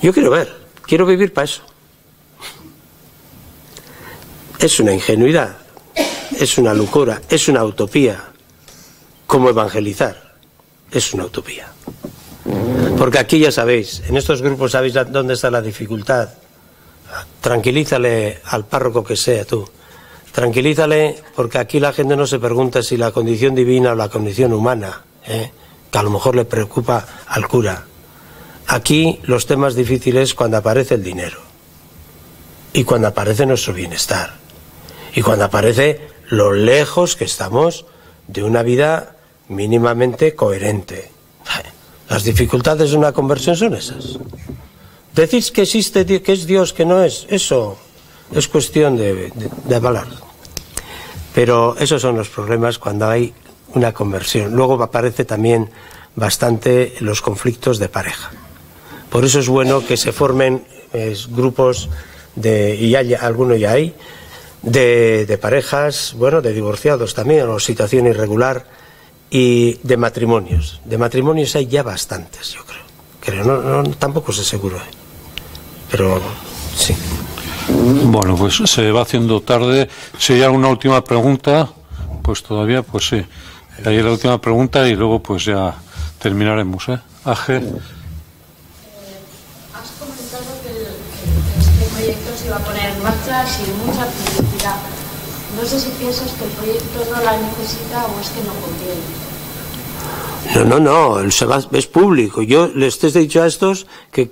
S1: Yo quiero vivir para eso. Es una ingenuidad, es una locura, es una utopía. Como evangelizar, es una utopía. Porque aquí ya sabéis, en estos grupos sabéis dónde está la dificultad. Tranquilízale al párroco que sea tú. Tranquilízale, porque aquí la gente no se pregunta si la condición divina o la condición humana, que a lo mejor le preocupa al cura. Aquí los temas difíciles cuando aparece el dinero, y cuando aparece nuestro bienestar, y cuando aparece lo lejos que estamos de una vida mínimamente coherente. Las dificultades de una conversión son esas. Decís que existe, que es Dios, que no es, eso es cuestión de hablar. Pero esos son los problemas cuando hay una conversión. Luego aparece también bastante los conflictos de pareja. Por eso es bueno que se formen grupos y algunos ya hay, de parejas, bueno, de divorciados también, o situación irregular, y de matrimonios. De matrimonios hay ya bastantes, yo creo. No, tampoco sé seguro, pero sí.
S4: Bueno, pues se va haciendo tarde. Si hay alguna última pregunta, pues todavía, pues sí. Ahí la última pregunta y luego pues ya terminaremos, Aje.
S7: Has comentado que este proyecto se iba a poner en marcha sin mucha publicidad. No sé si piensas que el proyecto no la necesita o es que no conviene.
S1: No, es público. Yo les he dicho a estos que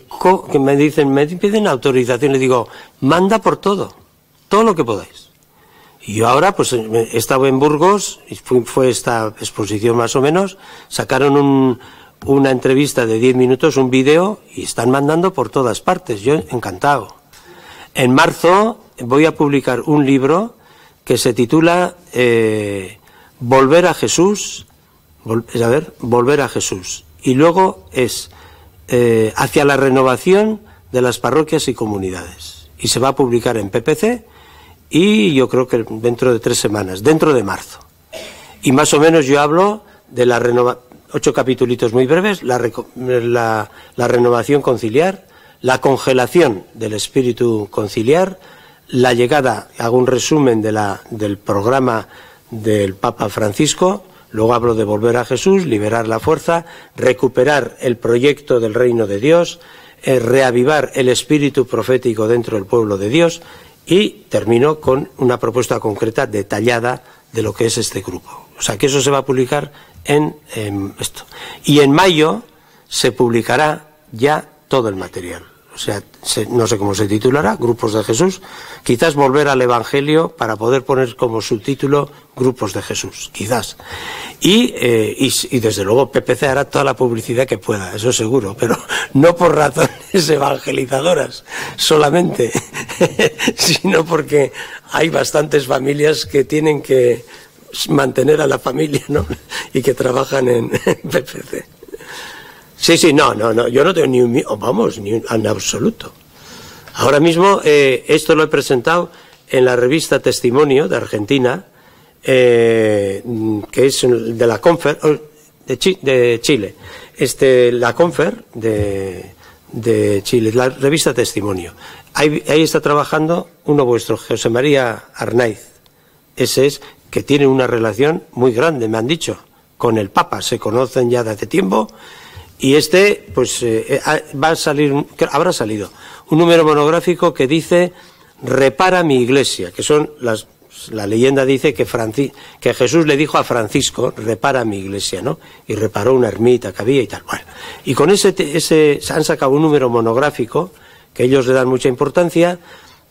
S1: me piden autorización, les digo, manda por todo lo que podáis. Y yo ahora, pues he estado en Burgos, y fue esta exposición más o menos, sacaron una entrevista de 10 minutos, un vídeo, y están mandando por todas partes. Yo encantado. En marzo voy a publicar un libro que se titula Volver a Jesús. Volver a Jesús. Y luego es hacia la renovación de las parroquias y comunidades. Y se va a publicar en PPC y yo creo que dentro de 3 semanas, dentro de marzo. Y más o menos yo hablo de la renovación, 8 capítulos muy breves, la renovación conciliar, la congelación del espíritu conciliar, la llegada, hago un resumen del programa del Papa Francisco. Luego hablo de volver a Jesús, liberar la fuerza, recuperar el proyecto del reino de Dios, reavivar el espíritu profético dentro del pueblo de Dios, y termino con una propuesta concreta, detallada, de lo que es este grupo. O sea que eso se va a publicar en esto. Y en mayo se publicará ya todo el material. O o sea, no sé cómo se titulará, Grupos de Jesús, quizás volver al Evangelio para poder poner como subtítulo Grupos de Jesús, quizás. Y desde luego PPC hará toda la publicidad que pueda, eso seguro, pero no por razones evangelizadoras solamente, sino porque hay bastantes familias que tienen que mantener a la familia, ¿no? Y que trabajan en PPC. Sí, no, yo no tengo ni un miedo, vamos, en absoluto. Ahora mismo esto lo he presentado en la revista Testimonio de Argentina, que es de la Confer de Chile, la Confer de Chile, la revista Testimonio. Ahí está trabajando uno vuestro, José María Arnaiz. Ese es que tiene una relación muy grande, me han dicho, con el Papa, se conocen ya de hace tiempo. Y pues va a salir, habrá salido un número monográfico que dice repara mi iglesia, que son la leyenda dice que Jesús le dijo a Francisco, repara mi iglesia, ¿no? Y reparó una ermita que había y tal. Bueno, y con ese han sacado un número monográfico que ellos le dan mucha importancia,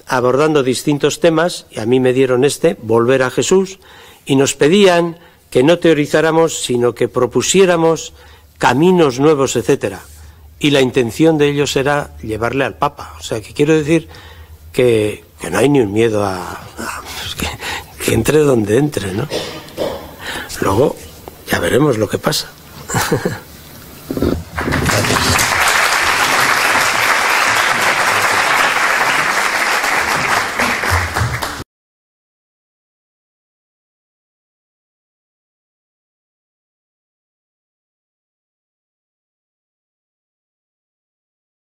S1: abordando distintos temas, y a mí me dieron volver a Jesús, y nos pedían que no teorizáramos, sino que propusiéramos caminos nuevos, etcétera, y la intención de ellos era llevarle al Papa. O sea, que quiero decir que no hay ni un miedo que entre donde entre, ¿no? Luego ya veremos lo que pasa.